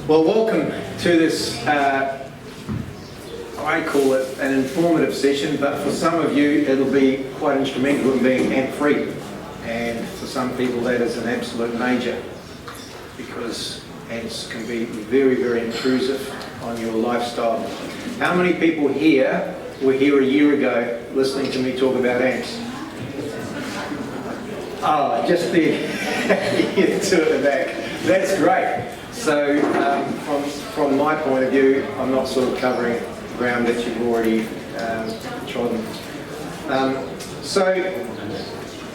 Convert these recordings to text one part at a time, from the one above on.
Well, welcome to this, I call it an informative session, but for some of you it'll be quite instrumental in being ant-free. And for some people that is an absolute major, because ants can be very, very intrusive on your lifestyle. How many people here were here a year ago listening to me talk about ants? Oh, just the two at the back. That's great. So from my point of view, I'm not sort of covering ground that you've already trodden. So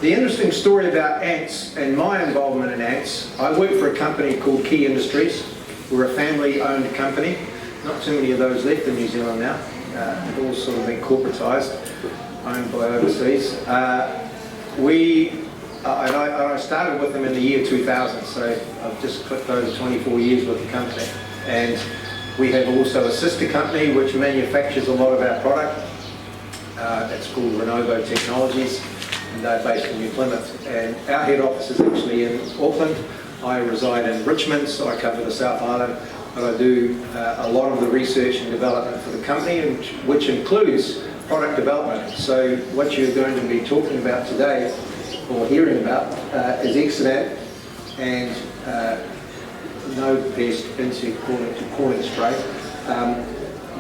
the interesting story about ants and my involvement in ants, I work for a company called Key Industries. We're a family-owned company. Not too many of those left in New Zealand now. They've all sort of been corporatised, owned by overseas. I started with them in the year 2000, so I've just clicked over 24 years with the company. And we have also a sister company which manufactures a lot of our product. It's called Renovo Technologies, and they're based in New Plymouth. And our head office is actually in Auckland. I reside in Richmond, so I cover the South Island, but I do a lot of the research and development for the company, which includes product development. So what you're going to be talking about today, or hearing about, is Exidant and no pest into calling spray.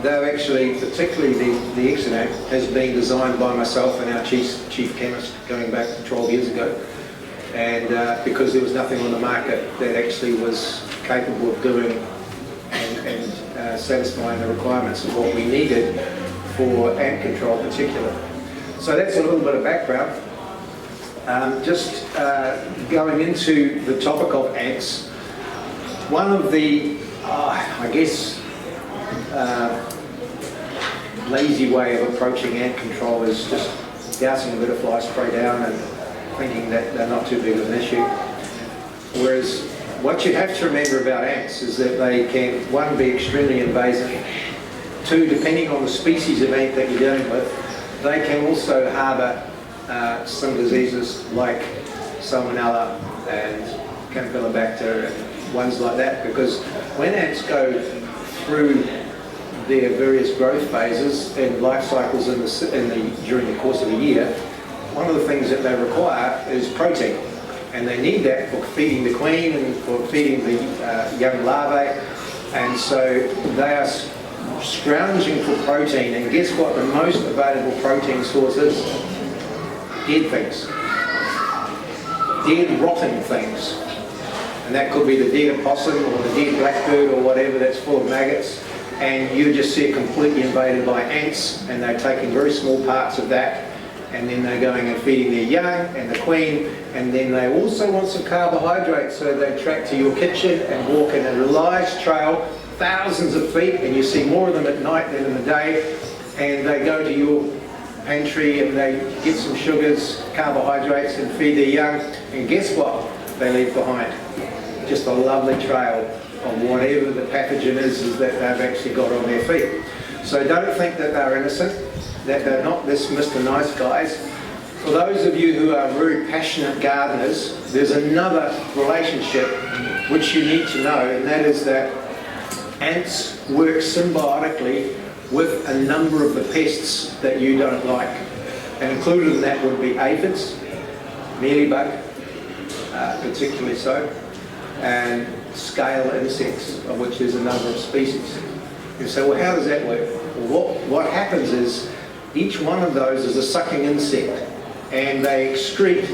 Though actually, particularly the Exidant has been designed by myself and our chief chemist going back 12 years ago, and because there was nothing on the market that actually was capable of doing and satisfying the requirements of what we needed for ant control particularly. So that's a little bit of background. Just going into the topic of ants, one of the, I guess, lazy way of approaching ant control is just dousing a bit of fly spray down and thinking that they're not too big of an issue. Whereas what you have to remember about ants is that they can, one, be extremely invasive, two, depending on the species of ant that you're dealing with, they can also harbour some diseases like Salmonella and Campylobacter and ones like that, because when ants go through their various growth phases and life cycles during the course of a year, one of the things that they require is protein, and they need that for feeding the queen and for feeding the young larvae, and so they are scrounging for protein, and guess what the most available protein source is? Dead things. Dead, rotting things. And that could be the dead opossum or the dead blackbird or whatever that's full of maggots. And you just see it completely invaded by ants, and they're taking very small parts of that, and then they're going and feeding their young and the queen, and then they also want some carbohydrates, so they track to your kitchen and walk in a large trail, thousands of feet, and you see more of them at night than in the day, and they go to your pantry and they get some sugars, carbohydrates, and feed their young, and guess what they leave behind? Just a lovely trail of whatever the pathogen is that they've actually got on their feet. So don't think that they're innocent, that they're not this Mr. Nice Guys. For those of you who are very passionate gardeners, there's another relationship which you need to know, and that is that ants work symbiotically with a number of the pests that you don't like. And included in that would be aphids, mealybug, particularly so, and scale insects, of which there's a number of species. You say, well, how does that work? Well, what happens is each one of those is a sucking insect, and they excrete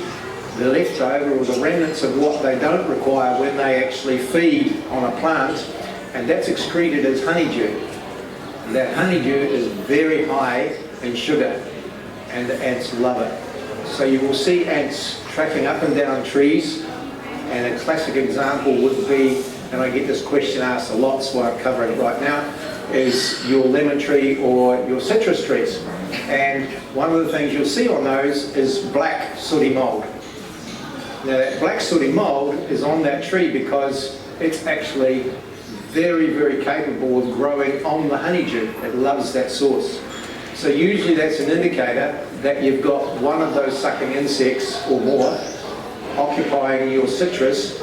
the leftover or the remnants of what they don't require when they actually feed on a plant, and that's excreted as honeydew. That honeydew is very high in sugar, and the ants love it. So you will see ants tracking up and down trees, and a classic example would be, and I get this question asked a lot, so I'm covering it right now, is your lemon tree or your citrus trees. And one of the things you'll see on those is black sooty mould. Now that black sooty mould is on that tree because it's actually very, very capable of growing on the honeydew. It loves that source. So usually that's an indicator that you've got one of those sucking insects or more occupying your citrus,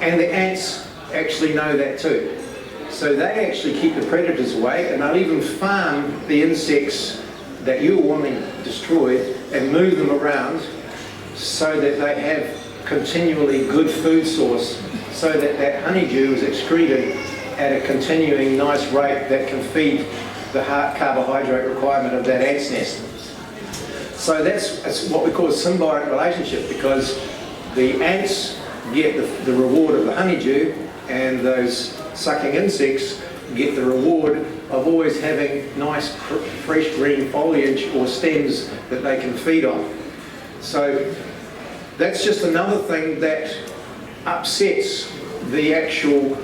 and the ants actually know that too. So they actually keep the predators away, and they'll even farm the insects that you're wanting destroyed and move them around so that they have continually good food source, so that that honeydew is excreted at a continuing nice rate that can feed the carbohydrate requirement of that ant's nest. So that's what we call a symbiotic relationship, because the ants get the reward of the honeydew, and those sucking insects get the reward of always having nice fresh green foliage or stems that they can feed on. So that's just another thing that upsets the actual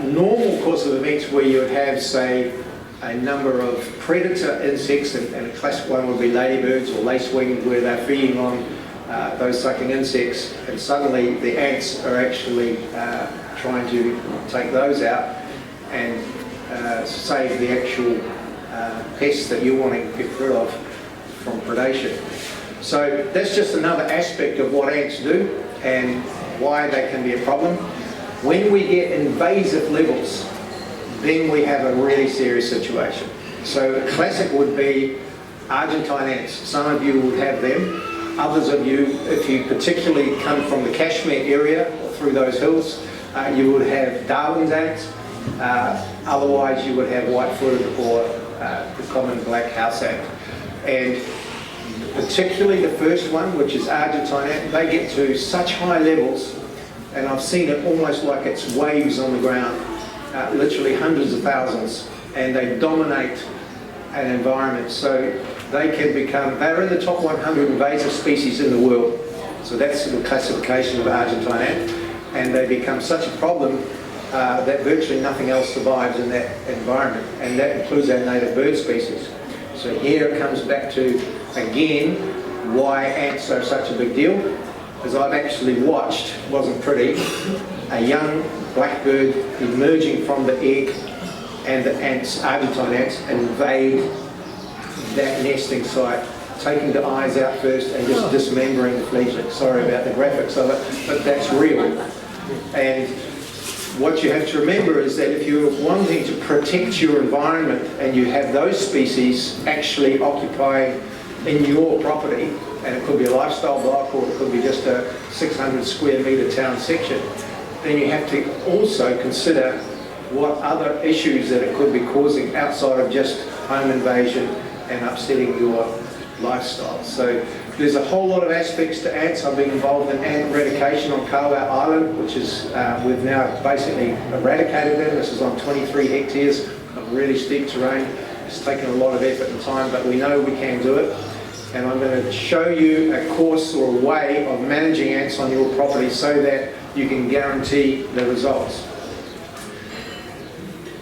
normal course of events, where you would have, say, a number of predator insects, and a classic one would be ladybirds or lacewing, where they're feeding on those sucking insects, and suddenly the ants are actually trying to take those out and save the actual pests that you're wanting to get rid of from predation. So that's just another aspect of what ants do and why they can be a problem. When we get invasive levels, then we have a really serious situation. So a classic would be Argentine ants. Some of you would have them. Others of you, if you particularly come from the Kashmir area or through those hills, you would have Darwin's ants. Otherwise you would have white-footed or the common black house ant. And particularly the first one, which is Argentine ant, they get to such high levels, and I've seen it almost like it's waves on the ground, literally hundreds of thousands, and they dominate an environment. So they can become, they're in the top 100 invasive species in the world. So that's the classification of Argentine ant, and they become such a problem that virtually nothing else survives in that environment, and that includes our native bird species. So here it comes back to, again, why ants are such a big deal. As I've actually watched, wasn't pretty, a young blackbird emerging from the egg, and the ants, Argentine ants, invade that nesting site, taking the eyes out first and just dismembering the fledgling. Sorry about the graphics of it, but that's real. And what you have to remember is that if you're wanting to protect your environment and you have those species actually occupying in your property, and it could be a lifestyle block or it could be just a 600 square metre town section, then you have to also consider what other issues that it could be causing outside of just home invasion and upsetting your lifestyle. So there's a whole lot of aspects to ants. I've been involved in ant eradication on Carwell Island, which is, we've now basically eradicated them. This is on 23 hectares of really steep terrain. It's taken a lot of effort and time, but we know we can do it. And I'm going to show you a course or a way of managing ants on your property so that you can guarantee the results.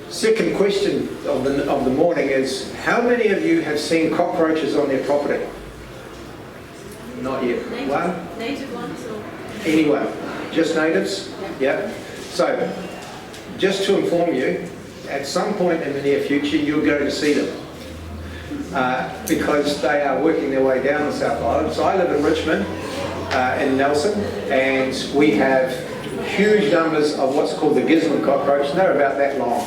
Second question of the morning is, how many of you have seen cockroaches on their property? Not yet. Native, one? Native ones or? Anyone? Just natives? Yeah. So, just to inform you, at some point in the near future you're going to see them. Because they are working their way down the South Island. So I live in Richmond, in Nelson, and we have huge numbers of what's called the Gisborne cockroach, and they're about that long.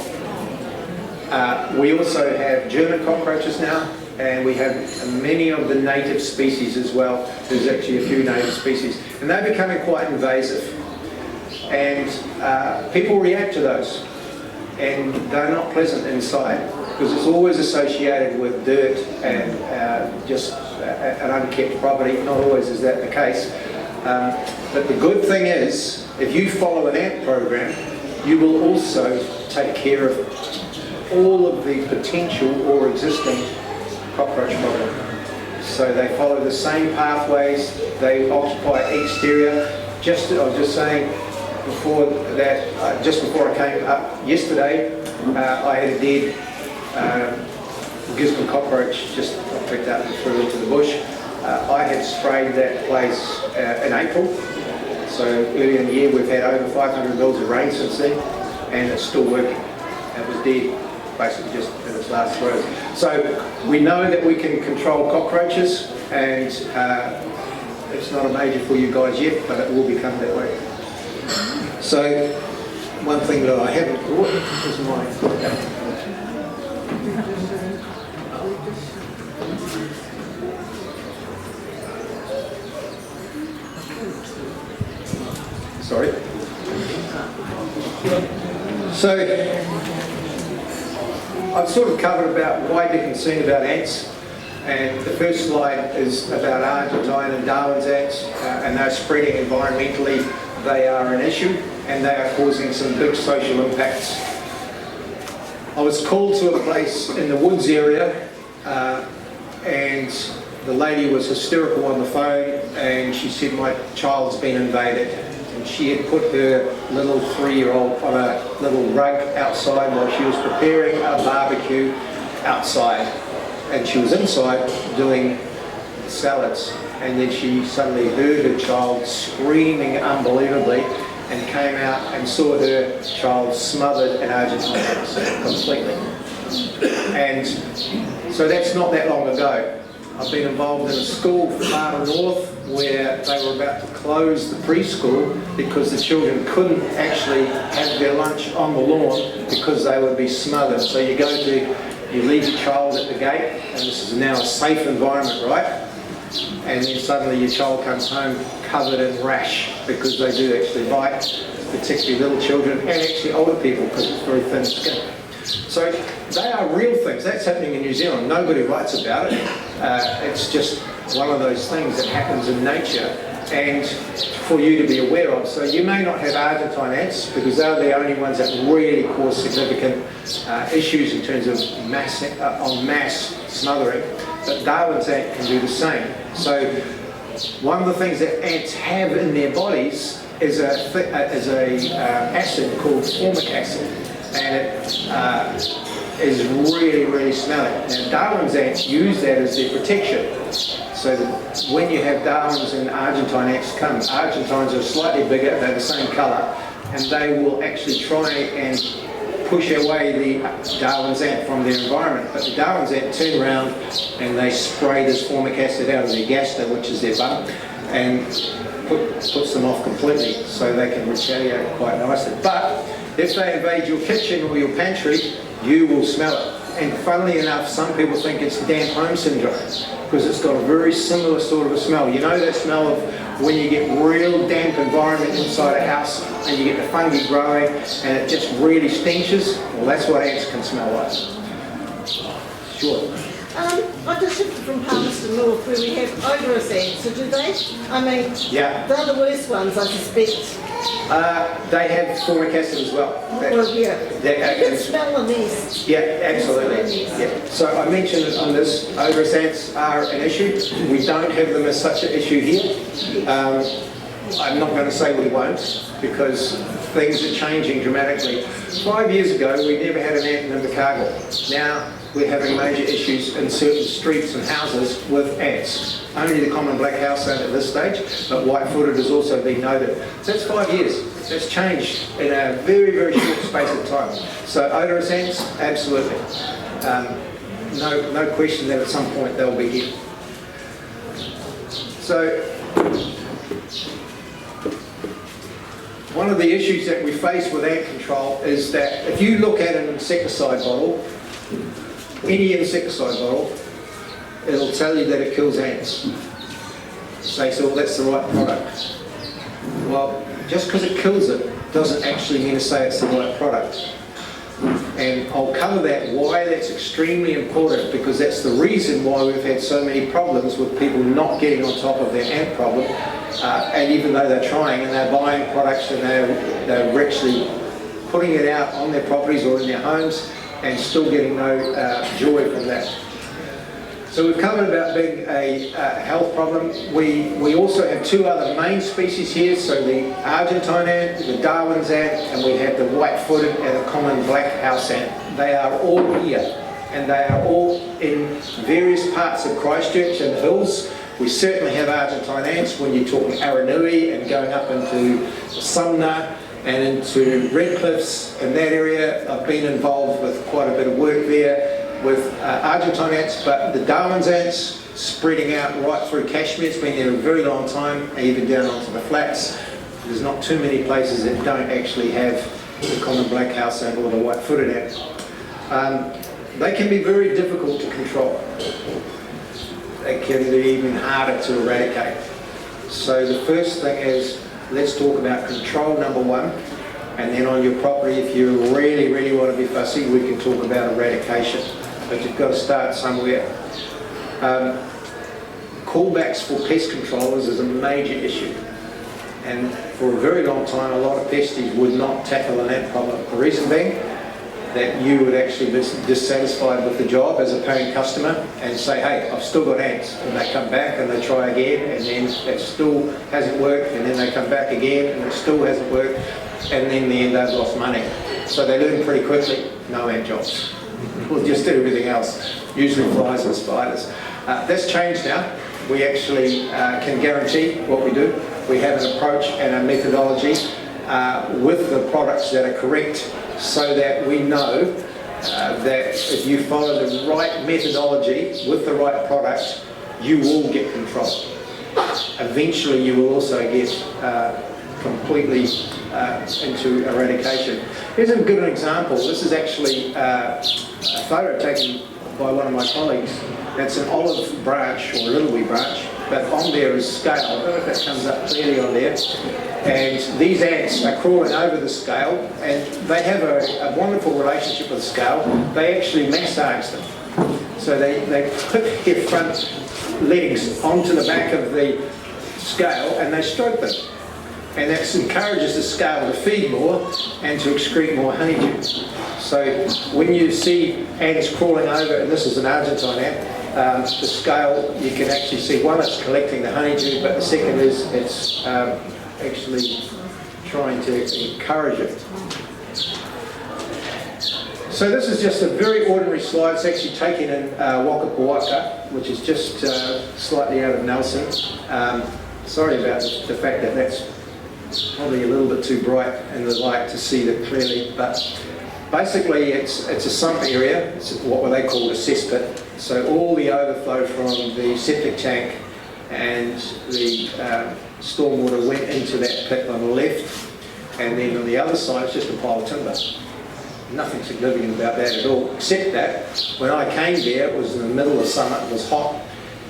We also have German cockroaches now, and we have many of the native species as well. There's actually a few native species, and they're becoming quite invasive. And people react to those, and they're not pleasant inside, because it's always associated with dirt and just an unkept property. Not always is that the case. But the good thing is, if you follow an ant program, you will also take care of all of the potential or existing cockroach problem. So they follow the same pathways, they occupy exterior. I was just saying before that, just before I came up yesterday, I had a dead Gisborne cockroach just picked up and threw into the bush. I had sprayed that place in April. So earlier in the year we've had over 500 mils of rain since then, and it's still working. It was dead, basically just in its last throes. So we know that we can control cockroaches, and It's not a major for you guys yet, but it will become that way. So, one thing that I haven't brought is mine. Sorry. So, I've sort of covered about why they're concerned about ants, and the first slide is about Argentine and Darwin's ants, and they're spreading environmentally. They are an issue, and they are causing some big social impacts. I was called to a place in the woods area, and the lady was hysterical on the phone, and she said my child's been invaded. And she had put her little 3-year-old on a little rug outside while she was preparing a barbecue outside. And she was inside doing salads. And then she suddenly heard her child screaming unbelievably and came out and saw her child smothered in Argentine ants completely. And so that's not that long ago. I've been involved in a school far north where they were about to close the preschool because the children couldn't actually have their lunch on the lawn because they would be smothered. So you leave your child at the gate, and this is now a safe environment, right? And then suddenly your child comes home covered in rash because they do actually bite, particularly little children and actually older people because it's very thin skin. So they are real things. That's happening in New Zealand. Nobody writes about it. It's just one of those things that happens in nature and for you to be aware of. So you may not have Argentine ants because they're the only ones that really cause significant issues in terms of mass smothering. But Darwin's ant can do the same. So one of the things that ants have in their bodies is a acid called formic acid. And it is really, really smelly. Now, Darwin's ants use that as their protection. So that when you have Darwin's and Argentine ants come, Argentines are slightly bigger, they're the same colour, and they will actually try and push away the Darwin's ant from their environment. But the Darwin's ant turn around and they spray this formic acid out of their gaster, which is their bum, and puts them off completely, so they can retaliate quite nicely. But if they invade your kitchen or your pantry, you will smell it. And funnily enough, some people think it's damp home syndrome because it's got a very similar sort of a smell. You know that smell of when you get real damp environment inside a house and you get the fungi growing and it just really stenches? Well, that's what ants can smell like. Sure. I just shifted from Palmerston North where we have odorous ants, so do they? I mean, yeah. They're the worst ones, I suspect. They have formic acid as well. Well, yeah. You can smell the nest. Yeah, absolutely. Yeah. So I mentioned it on this, odorous ants are an issue. We don't have them as such an issue here. I'm not going to say we won't because things are changing dramatically. 5 years ago, we never had an ant in Invercargill. Now, we're having major issues in certain streets and houses with ants. Only the common black house ant at this stage, but white-footed has also been noted. So that's 5 years. That's changed in a very, very short space of time. So odorous ants, absolutely. No question that at some point they'll be here. So one of the issues that we face with ant control is that if you look at an insecticide bottle, any insecticide bottle, it'll tell you that it kills ants. Say, so that's the right product. Well, just because it kills it doesn't actually mean to say it's the right product. And I'll cover that, why that's extremely important, because that's the reason why we've had so many problems with people not getting on top of their ant problem. And even though they're trying and they're buying products and they're actually putting it out on their properties or in their homes and still getting no joy from that. So we've covered about being a health problem. We also have two other main species here, so the Argentine ant, the Darwin's ant, and we have the white-footed and the common black house ant. They are all here, and they are all in various parts of Christchurch and the hills. We certainly have Argentine ants when you're talking Aranui and going up into Sumner and into Redcliffs in that area. I've been involved with quite a bit of work there. with Argentine ants, but the Darwin's ants spreading out right through Kashmir. It's been there a very long time, even down onto the flats. There's not too many places that don't actually have the common black house ant or the white-footed ant. They can be very difficult to control. They can be even harder to eradicate. So the first thing is, let's talk about control, number one, and then on your property, if you really, really want to be fussy, we can talk about eradication. But you've got to start somewhere. Callbacks for pest controllers is a major issue. And for a very long time, a lot of pesties would not tackle an ant problem. The reason being that you would actually be dissatisfied with the job as a paying customer and say, hey, I've still got ants. And they come back and they try again, and then it still hasn't worked, and then they come back again and it still hasn't worked, and then in the end they've lost money. So they learn pretty quickly, no ant jobs. We'll just do everything else, usually flies and spiders. That's changed now. We actually can guarantee what we do. We have an approach and a methodology with the products that are correct, so that we know that if you follow the right methodology with the right product, you will get control. Eventually you will also get completely into eradication. Here's a good example. This is actually a photo taken by one of my colleagues. That's an olive branch, or a little wee branch, but on there is scale. I don't know if that comes up clearly on there. And these ants are crawling over the scale, and they have a wonderful relationship with the scale. They actually massage them. So they put their front legs onto the back of the scale and they stroke them. And that encourages the scale to feed more and to excrete more honeydew. So when you see ants crawling over, and this is an Argentine ant, the scale, you can actually see, one, it's collecting the honeydew, but the second is it's actually trying to encourage it. So this is just a very ordinary slide. It's actually taken in Waka Pawaka, which is just slightly out of Nelson. Sorry about the fact that that's probably a little bit too bright in the light to see that clearly, but basically it's a sump area. It's what they call a cesspit. So all the overflow from the septic tank and the stormwater went into that pit on the left, and then on the other side it's just a pile of timber. Nothing significant about that at all, except that when I came there, it was in the middle of summer, it was hot,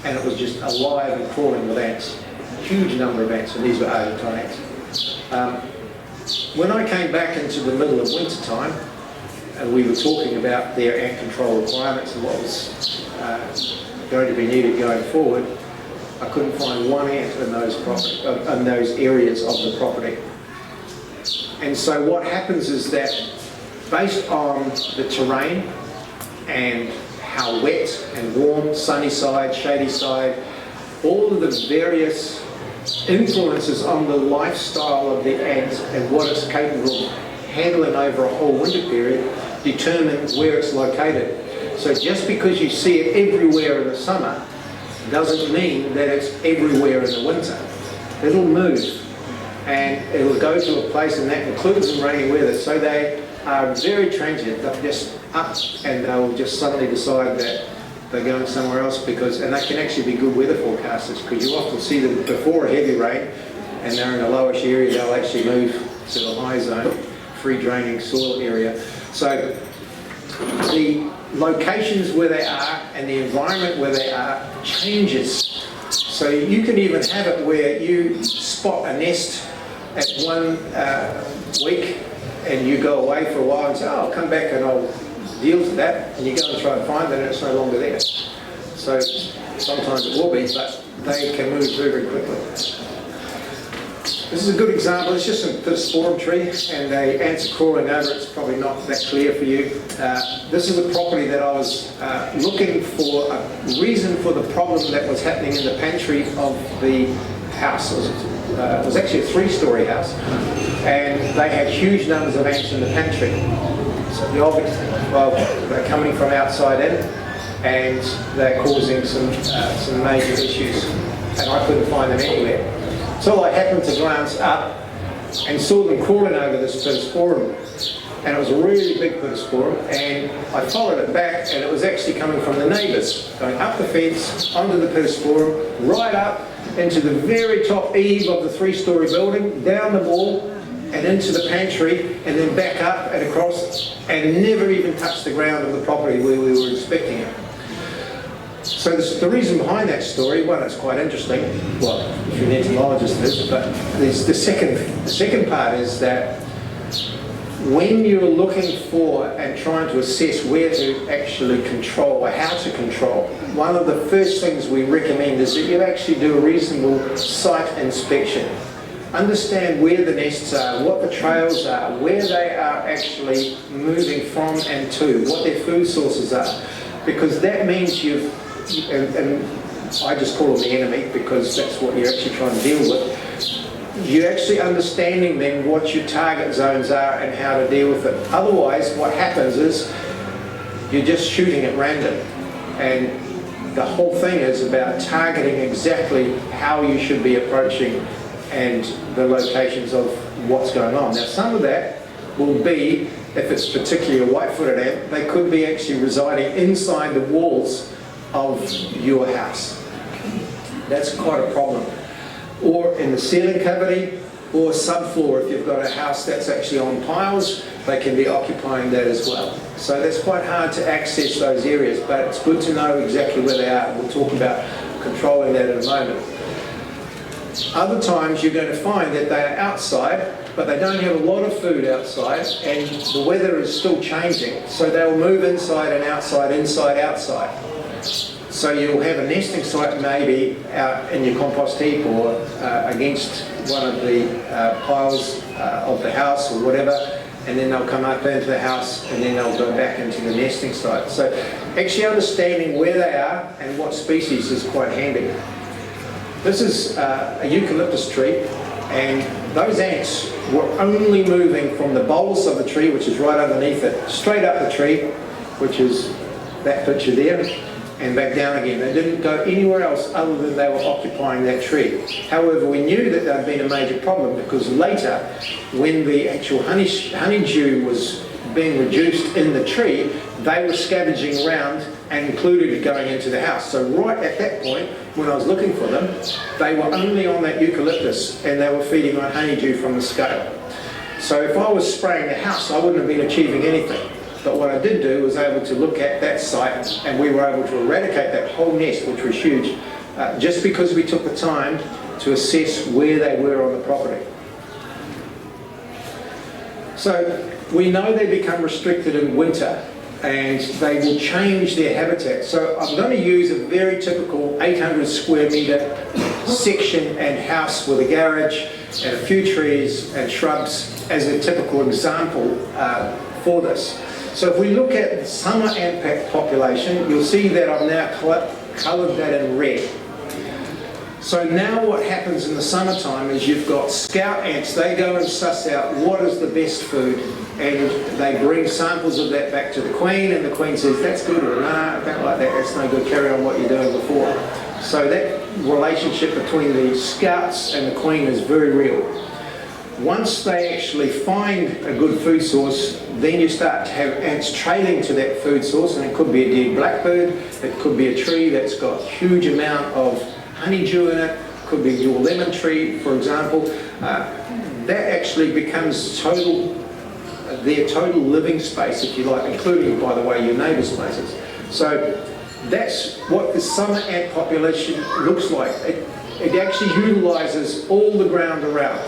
and it was just alive and crawling with ants. A huge number of ants, and these were Argentine ants. When I came back into the middle of winter time, and we were talking about their ant control requirements and what was going to be needed going forward, I couldn't find one ant in those areas of the property. And so what happens is that, based on the terrain and how wet and warm, sunny side, shady side, all of the various influences on the lifestyle of the ant and what it's capable of handling over a whole winter period determine where it's located. So just because you see it everywhere in the summer doesn't mean that it's everywhere in the winter. It'll move and it'll go to a place, and that includes in rainy weather. So they are very transient. They're just up and they'll just suddenly decide that they're going somewhere else, and they can actually be good weather forecasters, because you often see them before a heavy rain and they're in a lowish area, they'll actually move to the high zone, free draining soil area. So the locations where they are and the environment where they are changes. So you can even have it where you spot a nest at one week and you go away for a while and say, oh, I'll come back and I'll deal with that, and you go and try and find it and it's no longer there. So sometimes it will be, but they can move very, very quickly. This is a good example. It's just a sporum tree and the ants are crawling over it. It's probably not that clear for you. This is a property that I was looking for a reason for the problem that was happening in the pantry of the house. It was actually a 3-story house, and they had huge numbers of ants in the pantry. So the obvious, well, they're coming from outside in, and they're causing some major issues, and I couldn't find them anywhere. So I happened to glance up and saw them crawling over this pittosporum. And it was a really big pittosporum, and I followed it back, and it was actually coming from the neighbours, going up the fence, onto the pittosporum, right up into the very top eave of the 3-storey building, down the wall, and into the pantry, and then back up and across, and never even touched the ground of the property where we were inspecting it. So the reason behind that story, one, it's quite interesting, well, if you're an entomologist it is, but the second part is that when you're looking for and trying to assess where to actually control or how to control, one of the first things we recommend is that you actually do a reasonable site inspection. Understand where the nests are, what the trails are, where they are actually moving from and to, what their food sources are, because that means and I just call them the enemy because that's what you're actually trying to deal with. You're actually understanding then what your target zones are and how to deal with it. Otherwise, what happens is you're just shooting at random. And the whole thing is about targeting exactly how you should be approaching and the locations of what's going on. Now, some of that will be, if it's particularly a white-footed ant, they could be actually residing inside the walls of your house. That's quite a problem. Or in the ceiling cavity, or subfloor. If you've got a house that's actually on piles, they can be occupying that as well. So that's quite hard to access those areas, but it's good to know exactly where they are. We'll talk about controlling that in a moment. Other times you're going to find that they are outside, but they don't have a lot of food outside, and the weather is still changing, so they'll move inside and outside, inside, outside. So you'll have a nesting site maybe out in your compost heap or against one of the piles of the house or whatever, and then they'll come up into the house and then they'll go back into the nesting site. So actually understanding where they are and what species is quite handy. This is a eucalyptus tree, and those ants were only moving from the bolus of the tree, which is right underneath it, straight up the tree, which is that picture there, and back down again. They didn't go anywhere else other than they were occupying that tree. However, we knew that there had been a major problem because later, when the actual honeydew was being reduced in the tree, they were scavenging around and included going into the house. So right at that point, when I was looking for them, they were only on that eucalyptus and they were feeding on honeydew from the scale. So if I was spraying the house, I wouldn't have been achieving anything. But what I did do was able to look at that site, and we were able to eradicate that whole nest, which was huge, just because we took the time to assess where they were on the property. So we know they become restricted in winter, and they will change their habitat. So I'm going to use a very typical 800 square metre section and house with a garage and a few trees and shrubs as a typical example for this. So if we look at the summer ant population, you'll see that I've now coloured that in red. So now what happens in the summertime is you've got scout ants. They go and suss out what is the best food, and they bring samples of that back to the queen, and the queen says, that's good, or nah, I don't like that, that's no good, carry on what you're doing before. So that relationship between the scouts and the queen is very real. Once they actually find a good food source, then you start to have ants trailing to that food source, and it could be a dead blackbird, it could be a tree that's got a huge amount of honeydew in it, could be your lemon tree, for example. That actually becomes their total living space, if you like, including, by the way, your neighbours' places. So that's what the summer ant population looks like. It actually utilises all the ground around.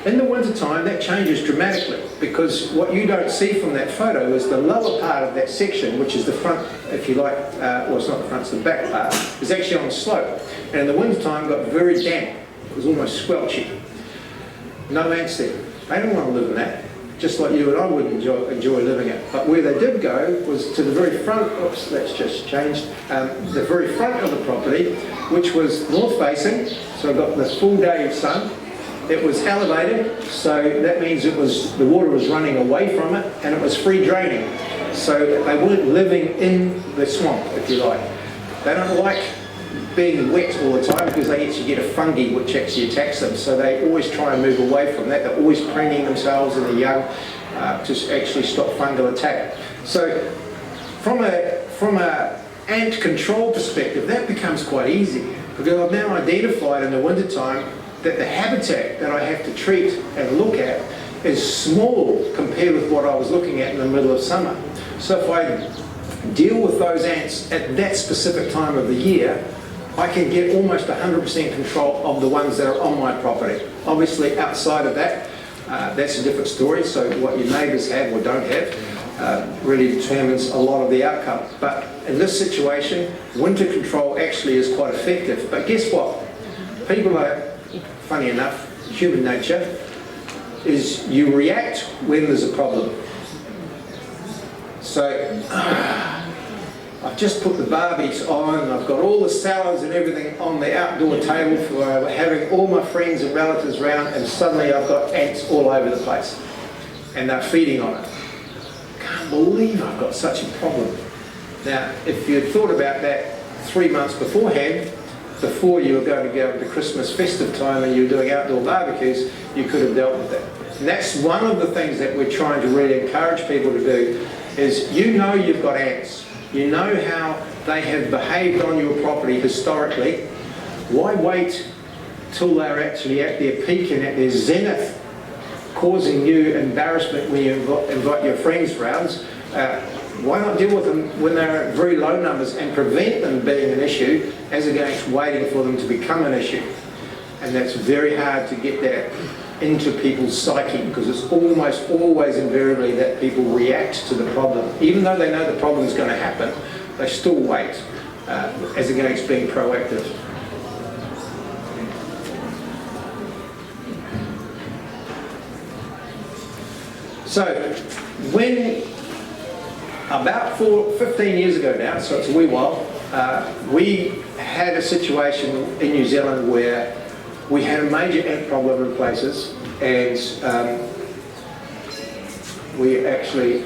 In the wintertime, that changes dramatically, because what you don't see from that photo is the lower part of that section, which is the front, if you like, well, it's not the front, it's the back part, is actually on a slope. And in the wintertime, it got very damp. It was almost squelchy. No ants there. They don't want to live in that, just like you and I wouldn't enjoy living it. But where they did go was to the very front, oops, that's just changed, the very front of the property, which was north facing, so it got this full day of sun. It was elevated, so that means the water was running away from it, and it was free draining. So they weren't living in the swamp, if you like. They don't like being wet all the time because they actually get a fungi which actually attacks them. So they always try and move away from that. They're always preening themselves in the young to actually stop fungal attack. So from a ant control perspective, that becomes quite easy because I've now identified in the wintertime that the habitat that I have to treat and look at is small compared with what I was looking at in the middle of summer. So if I deal with those ants at that specific time of the year, I can get almost 100% control of the ones that are on my property. Obviously outside of that, that's a different story, so what your neighbours have or don't have really determines a lot of the outcome. But in this situation, winter control actually is quite effective. But guess what? People are, funny enough, human nature, is you react when there's a problem. So I've just put the barbies on, I've got all the salads and everything on the outdoor table for having all my friends and relatives around, and suddenly I've got ants all over the place and they're feeding on it. Can't believe I've got such a problem. Now, if you'd thought about that 3 months beforehand, before you were going to go into Christmas festive time and you were doing outdoor barbecues, you could have dealt with that. And that's one of the things that we're trying to really encourage people to do, is you know you've got ants. You know how they have behaved on your property historically. Why wait till they're actually at their peak and at their zenith, causing you embarrassment when you invite your friends round? Why not deal with them when they're at very low numbers and prevent them being an issue as against waiting for them to become an issue? And that's very hard to get that into people's psyche, because it's almost always invariably that people react to the problem. Even though they know the problem is going to happen, they still wait as against being proactive. So when about 15 years ago now, so it's a wee while, we had a situation in New Zealand where we had a major ant problem in places, and we actually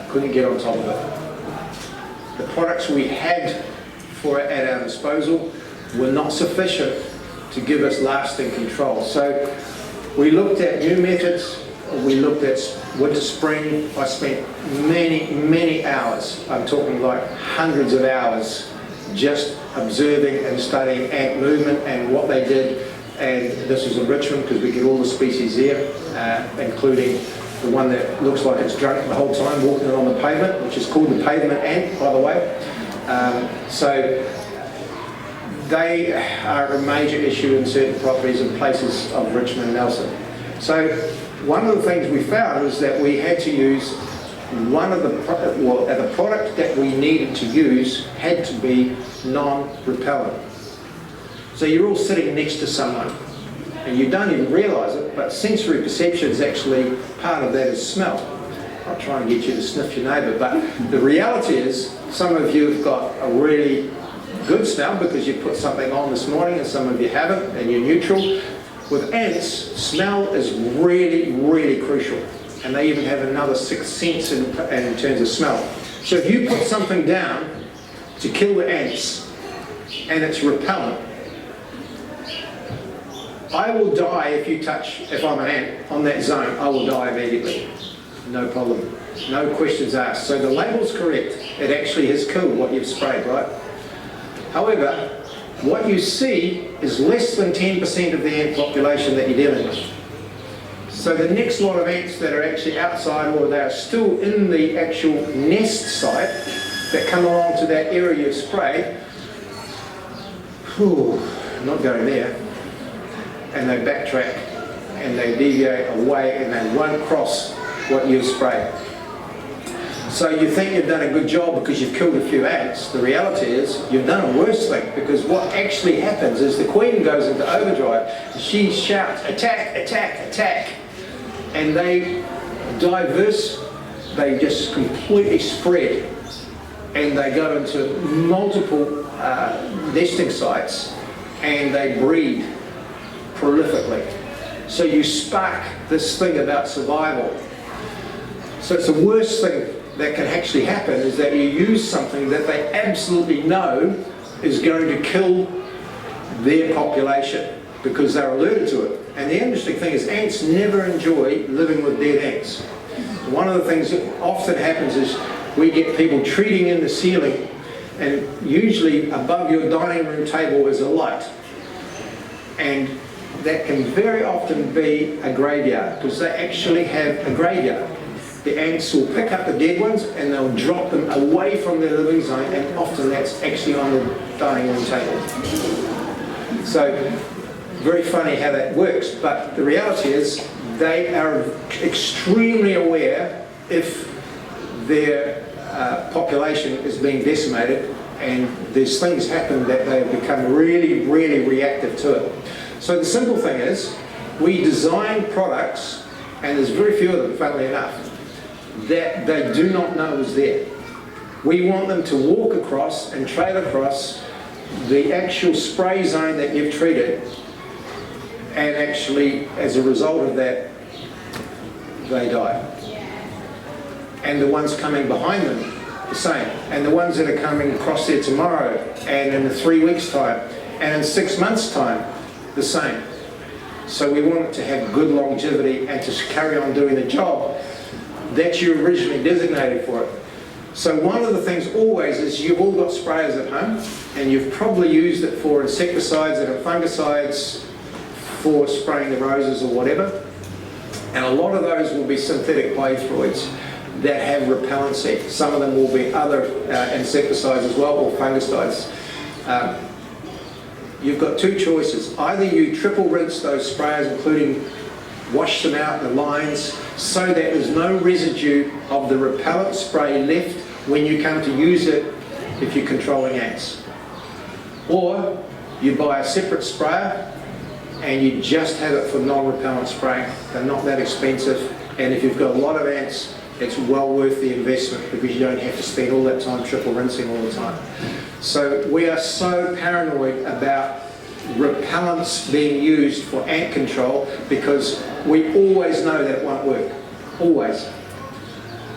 couldn't get on top of it. The products we had for it at our disposal were not sufficient to give us lasting control. So we looked at new methods. We looked at winter, spring. I spent many hours, I'm talking like hundreds of hours, just observing and studying ant movement and what they did. And this is in Richmond because we get all the species here, including the one that looks like it's drunk the whole time walking along the pavement, which is called the pavement ant, by the way. So they are a major issue in certain properties and places of Richmond and Nelson. So one of the things we found was that we had to use the product that we needed to use had to be non-repellent. So you're all sitting next to someone and you don't even realise it, but sensory perception is actually part of that is smell. I'll try and get you to sniff your neighbour, but the reality is some of you have got a really good smell because you put something on this morning and some of you haven't and you're neutral. With ants, smell is really crucial, and they even have another sixth sense in terms of smell. So if you put something down to kill the ants and it's repellent, I will die if I'm an ant on that zone, I will die immediately. No problem. No questions asked. So the label's correct. It actually has killed what you've sprayed, right? However, what you see is less than 10% of the ant population that you're dealing with. So the next lot of ants that are actually outside, or they are still in the actual nest site, that come along to that area you've sprayed, not going there, and they backtrack and they deviate away and they won't cross what you've sprayed. So you think you've done a good job because you've killed a few ants. The reality is you've done a worse thing, because what actually happens is the queen goes into overdrive. She shouts, attack, attack, attack. And they diverse, they just completely spread. And they go into multiple nesting sites and they breed prolifically. So you spark this thing about survival. So it's the worst thing that can actually happen is that you use something that they absolutely know is going to kill their population because they're alerted to it. And the interesting thing is ants never enjoy living with dead ants. One of the things that often happens is we get people treating in the ceiling, and usually above your dining room table is a light. And that can very often be a graveyard, because they actually have a graveyard. The ants will pick up the dead ones and they'll drop them away from their living zone, and often that's actually on the dining room table. So, very funny how that works, but the reality is they are extremely aware if their population is being decimated, and there's things happen that they have become really, really reactive to it. So the simple thing is, we design products, and there's very few of them, funnily enough, that they do not know is there. We want them to walk across and trail across the actual spray zone that you've treated, and actually, as a result of that, they die. And the ones coming behind them, the same. And the ones that are coming across there tomorrow, and in 3 weeks' time, and in 6 months' time, the same. So we want it to have good longevity and to carry on doing the job that you originally designated for it. So one of the things always is you've all got sprayers at home, and you've probably used it for insecticides and fungicides for spraying the roses or whatever. And a lot of those will be synthetic playthroids that have repellency. Some of them will be other insecticides as well, or fungicides. You've got two choices. Either you triple rinse those sprayers, including wash them out in the lines, so that there's no residue of the repellent spray left when you come to use it if you're controlling ants. Or you buy a separate sprayer and you just have it for non-repellent spraying. They're not that expensive, and if you've got a lot of ants, it's well worth the investment, because you don't have to spend all that time triple rinsing all the time. So we are so paranoid about repellents being used for ant control, because we always know that it won't work. Always.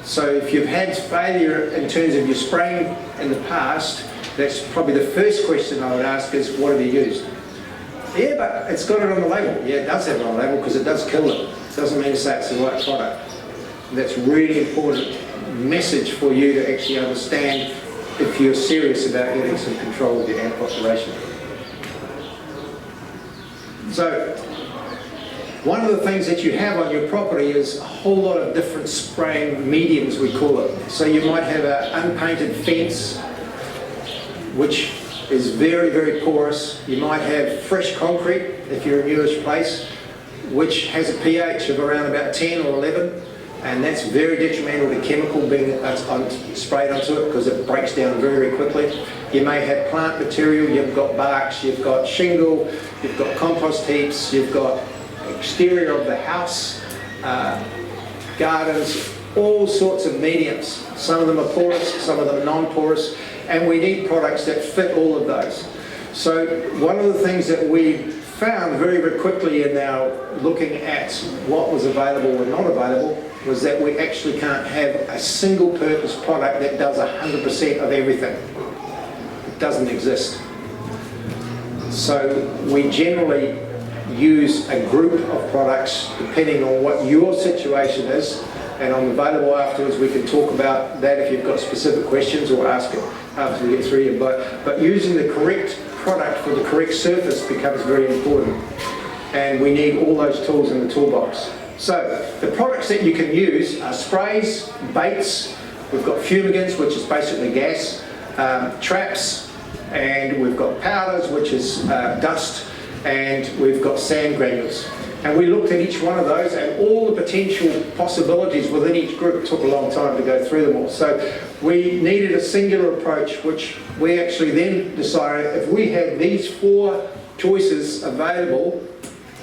So if you've had failure in terms of your spraying in the past, that's probably the first question I would ask is, what have you used? Yeah, but it's got it on the label. Yeah, it does have it on the label because it does kill them. It doesn't mean to say it's the right product. That's a really important message for you to actually understand if you're serious about getting some control of your ant population. So, one of the things that you have on your property is a whole lot of different spraying mediums, we call it. So you might have an unpainted fence, which is very, very porous. You might have fresh concrete, if you're a newish place, which has a pH of around about 10 or 11, and that's very detrimental to chemical being sprayed onto it, because it breaks down very, very quickly. You may have plant material, you've got barks, you've got shingle, you've got compost heaps, you've got exterior of the house, gardens, all sorts of mediums. Some of them are porous, some of them are non-porous, and we need products that fit all of those. So one of the things that we found very, very quickly in our looking at what was available and not available was that we actually can't have a single purpose product that does 100% of everything. It doesn't exist. So we generally use a group of products depending on what your situation is, and I'm available afterwards. We can talk about that if you've got specific questions, or ask it after we get through you. But using the correct product for the correct surface becomes very important, and we need all those tools in the toolbox. So the products that you can use are sprays, baits, we've got fumigants, which is basically gas, traps, and we've got powders, which is dust, and we've got sand granules. And we looked at each one of those, and all the potential possibilities within each group. It took a long time to go through them all. So we needed a singular approach, which we actually then decided if we had these 4 choices available,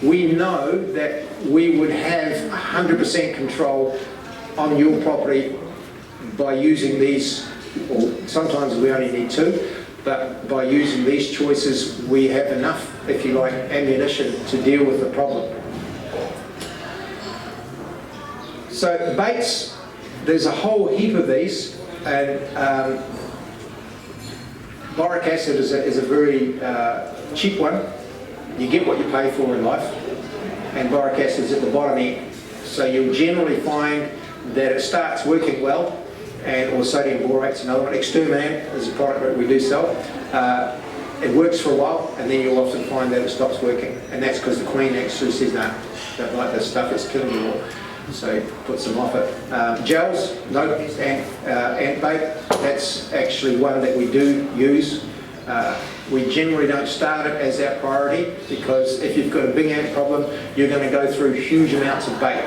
we know that we would have 100% control on your property by using these, or sometimes we only need 2, but by using these choices we have enough, if you like, ammunition to deal with the problem. So baits, there's a whole heap of these, and Boric acid is a very cheap one. You get what you pay for in life, and boric acid is at the bottom end. So you'll generally find that it starts working well, or sodium borate's another one. Exterminant is a product that we do sell. It works for a while, and then you'll often find that it stops working, and that's because the Queen actually says, no, don't like this stuff, it's killing you all. So puts them off it. Gels, no, ant bait, that's actually one that we do use. We generally don't start it as our priority, because if you've got a big ant problem, you're going to go through huge amounts of bait.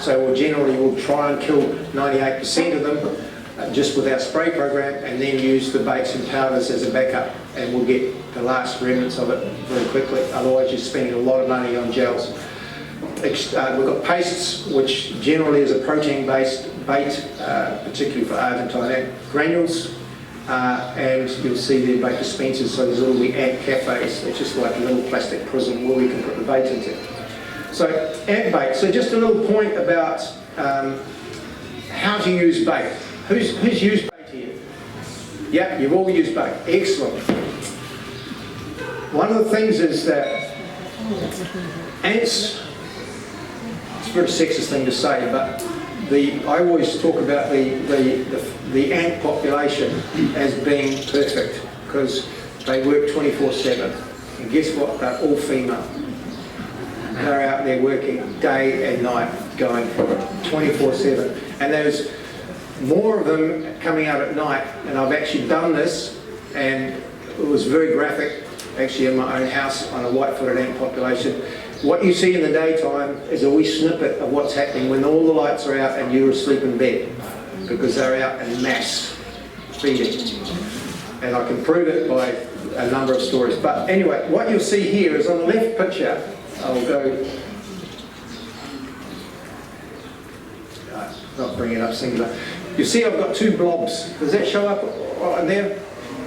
So we'll try and kill 98% of them just with our spray program, and then use the baits and powders as a backup, and we'll get the last remnants of it very quickly. Otherwise you're spending a lot of money on gels. We've got pastes, which generally is a protein-based bait, particularly for Argentine ant granules, and you'll see the bait dispensers. So there's little ant cafes. It's just like a little plastic prism where we can put the bait into. So ant bait. So just a little point about how to use bait. Who's used bait here? Yeah, you've all used bait. Excellent. One of the things is that ants, it's a very sexist thing to say, but I always talk about the ant population as being perfect, because they work 24/7. And guess what? They're all female. They're out there working day and night, going for it, 24/7. And there's more of them coming out at night, and I've actually done this, and it was very graphic, actually in my own house on a white-footed ant population. What you see in the daytime is a wee snippet of what's happening when all the lights are out and you're asleep in bed, because they're out en masse feeding. And I can prove it by a number of stories. But anyway, what you'll see here is on the left picture, I'll go, not bring it up singular. You see I've got two blobs. Does that show up right there?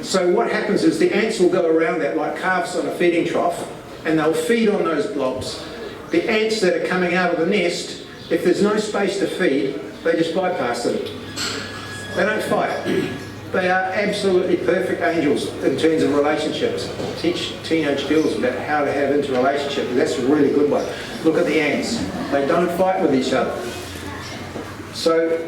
So what happens is the ants will go around that like calves on a feeding trough, and they'll feed on those blobs. The ants that are coming out of the nest, if there's no space to feed, they just bypass them. They don't fight. They are absolutely perfect angels in terms of relationships. Teach teenage girls about how to have interrelationships. That's a really good one. Look at the ants. They don't fight with each other. So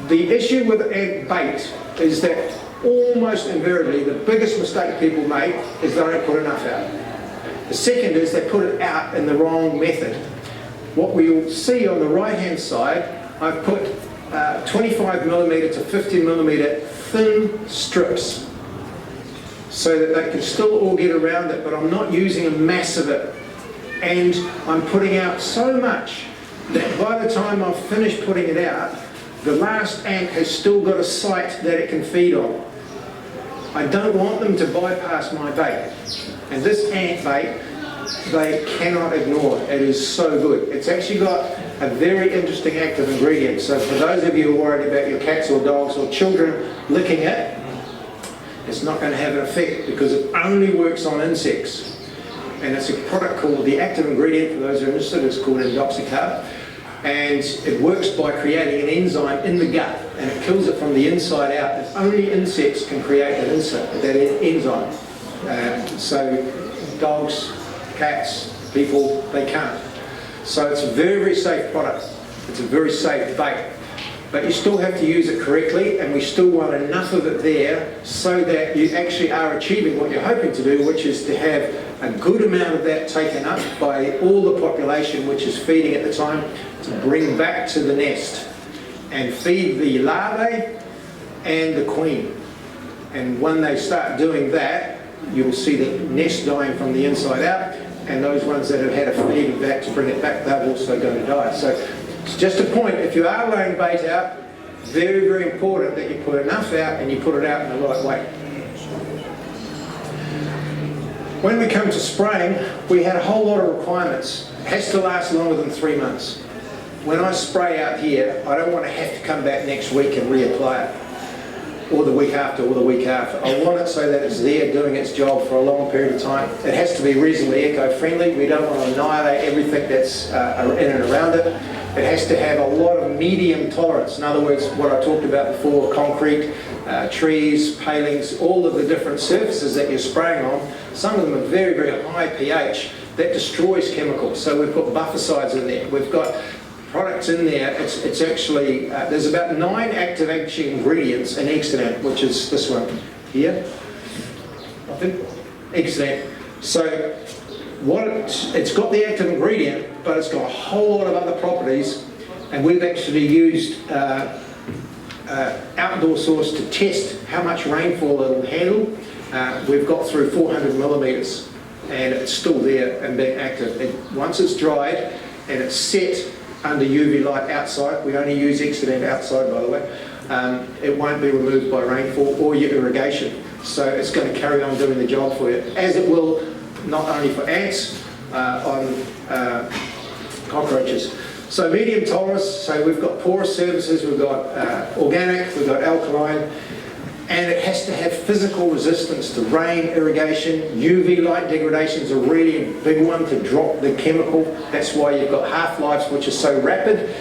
the issue with ant bait is that almost invariably the biggest mistake people make is they don't put enough out. The second is they put it out in the wrong method. What we'll see on the right hand side, I've put 25mm to 50mm thin strips so that they can still all get around it, but I'm not using a mass of it. And I'm putting out so much that by the time I've finished putting it out, the last ant has still got a site that it can feed on. I don't want them to bypass my bait. And this ant bait, they cannot ignore. It is so good. It's actually got a very interesting active ingredient. So for those of you who are worried about your cats or dogs or children licking it, it's not going to have an effect, because it only works on insects. And it's a product called, the active ingredient, for those who are interested, is called indoxacarb. And it works by creating an enzyme in the gut, and it kills it from the inside out. And only insects can create that enzyme. So dogs, cats, people, they can't. So it's a very, very safe product. It's a very safe bait. But you still have to use it correctly, and we still want enough of it there so that you actually are achieving what you're hoping to do, which is to have a good amount of that taken up by all the population which is feeding at the time, to bring back to the nest and feed the larvae and the queen. And when they start doing that, you'll see the nest dying from the inside out, and those ones that have had a feeding back to bring it back, they're also going to die. So it's just a point, if you are laying bait out, very, very important that you put enough out and you put it out in the right way. When we come to spraying, we had a whole lot of requirements. It has to last longer than 3 months. When I spray out here, I don't want to have to come back next week and reapply it. or the week after, or the week after. I want it so that it's there doing its job for a long period of time. It has to be reasonably eco-friendly. We don't want to annihilate everything that's in and around it. It has to have a lot of medium tolerance. In other words, what I talked about before, concrete, trees, palings, all of the different surfaces that you're spraying on, some of them are very, very high pH that destroys chemicals. So we've got buffercides in there. We've got products in there. It's actually, there's about 9 active ingredients in Exident, which is this one here, I think, Exident. So what it's got the active ingredient, but it's got a whole lot of other properties, and we've actually used outdoor source to test how much rainfall it'll handle. We've got through 400 millimetres, and it's still there and being active. Once it's dried and it's set under UV light outside, we only use Exident outside, by the way, it won't be removed by rainfall or your irrigation. So it's going to carry on doing the job for you, as it will not only for ants, on cockroaches. So medium tolerance, so we've got porous surfaces, we've got organic, we've got alkaline, and it has to have physical resistance to rain, irrigation. UV light degradation is a really big one to drop the chemical. That's why you've got half-lives which are so rapid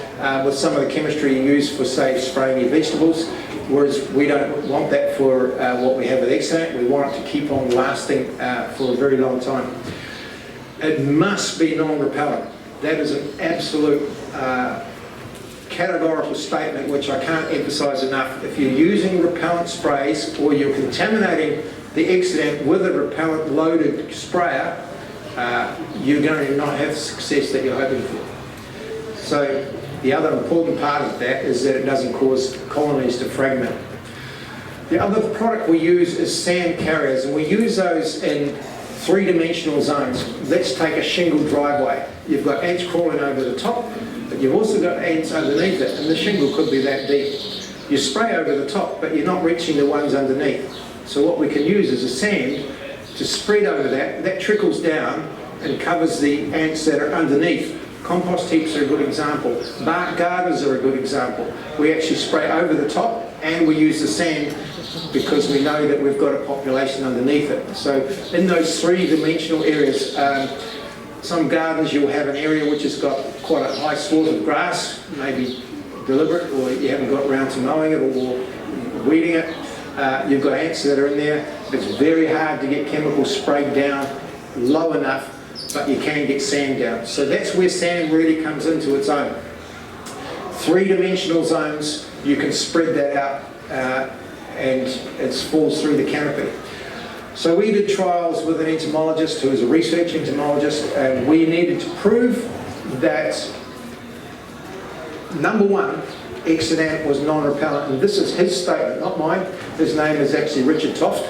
with some of the chemistry you use for, say, spraying your vegetables, whereas we don't want that for what we have with Exident. We want it to keep on lasting for a very long time. It must be non-repellent. That is an absolute categorical statement which I can't emphasise enough. If you're using repellent sprays or you're contaminating the Exident with a repellent loaded sprayer, you're going to not have the success that you're hoping for. So the other important part of that is that it doesn't cause colonies to fragment. The other product we use is sand carriers, and we use those in 3-dimensional zones. Let's take a shingle driveway. You've got ants crawling over the top, but you've also got ants underneath it, and the shingle could be that deep. You spray over the top, but you're not reaching the ones underneath. So what we can use is a sand to spread over that. That trickles down and covers the ants that are underneath. Compost heaps are a good example. Bark gardens are a good example. We actually spray over the top, and we use the sand because we know that we've got a population underneath it. So in those 3-dimensional areas, some gardens you'll have an area which has got quite a high swath of grass, maybe deliberate, or you haven't got around to mowing it or weeding it. You've got ants that are in there. It's very hard to get chemicals sprayed down low enough, but you can get sand down. So that's where sand really comes into its own. 3-dimensional zones, you can spread that out and it falls through the canopy. So we did trials with an entomologist who is a research entomologist, and we needed to prove that, number one, Exident was non-repellent, and this is his statement, not mine. His name is actually Richard Toft,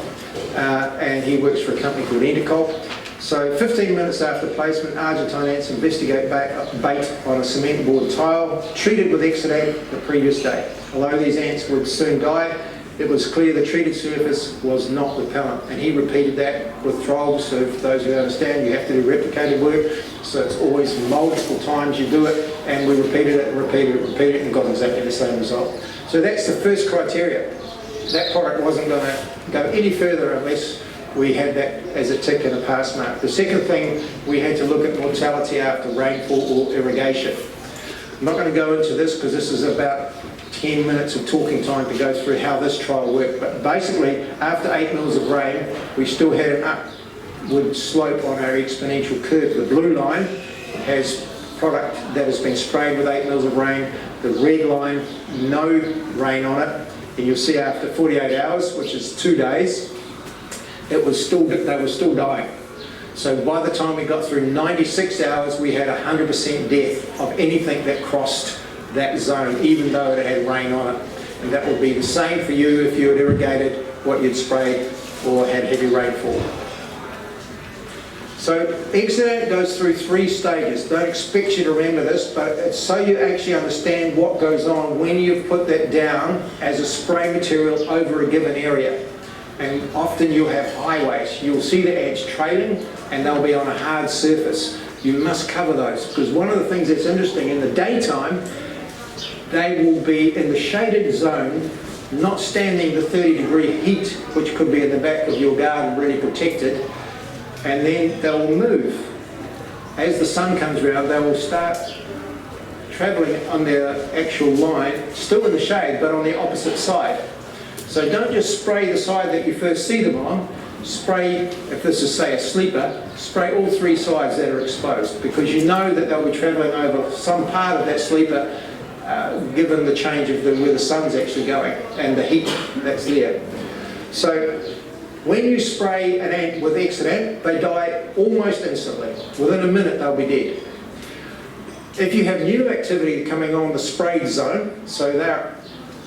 and he works for a company called Endicol. So 15 minutes after placement, Argentine ants investigate bait on a cement board tile, treated with Exident the previous day. Although these ants would soon die, it was clear the treated surface was not repellent, and he repeated that with trials. So for those who understand, you have to do replicated work, so it's always multiple times you do it, and we repeated it and repeated it and repeated it and got exactly the same result. So that's the first criteria. That product wasn't going to go any further unless we had that as a tick and a pass mark. The second thing, we had to look at mortality after rainfall or irrigation. I'm not going to go into this because this is about 10 minutes of talking time to go through how this trial worked, but basically after 8 mils of rain we still had an upward slope on our exponential curve. The blue line has product that has been sprayed with 8 mils of rain, the red line no rain on it, and you'll see after 48 hours, which is 2 days, they were still dying. So by the time we got through 96 hours we had 100% death of anything that crossed that zone, even though it had rain on it. And that would be the same for you if you had irrigated what you'd sprayed or had heavy rainfall. So Exident goes through 3 stages. Don't expect you to remember this, but it's so you actually understand what goes on when you've put that down as a spray material over a given area. And often you'll have highways. You'll see the ants trailing and they'll be on a hard surface. You must cover those, because one of the things that's interesting, in the daytime they will be in the shaded zone not standing the 30-degree heat, which could be in the back of your garden really protected, and then they will move. As the sun comes around, they will start travelling on their actual line, still in the shade, but on the opposite side. So don't just spray the side that you first see them on. Spray, if this is say a sleeper, spray all three sides that are exposed, because you know that they'll be travelling over some part of that sleeper given the change of where the sun's actually going and the heat that's there. So when you spray an ant with exit ant, they die almost instantly. Within a minute they'll be dead. If you have new activity coming on the sprayed zone, so they're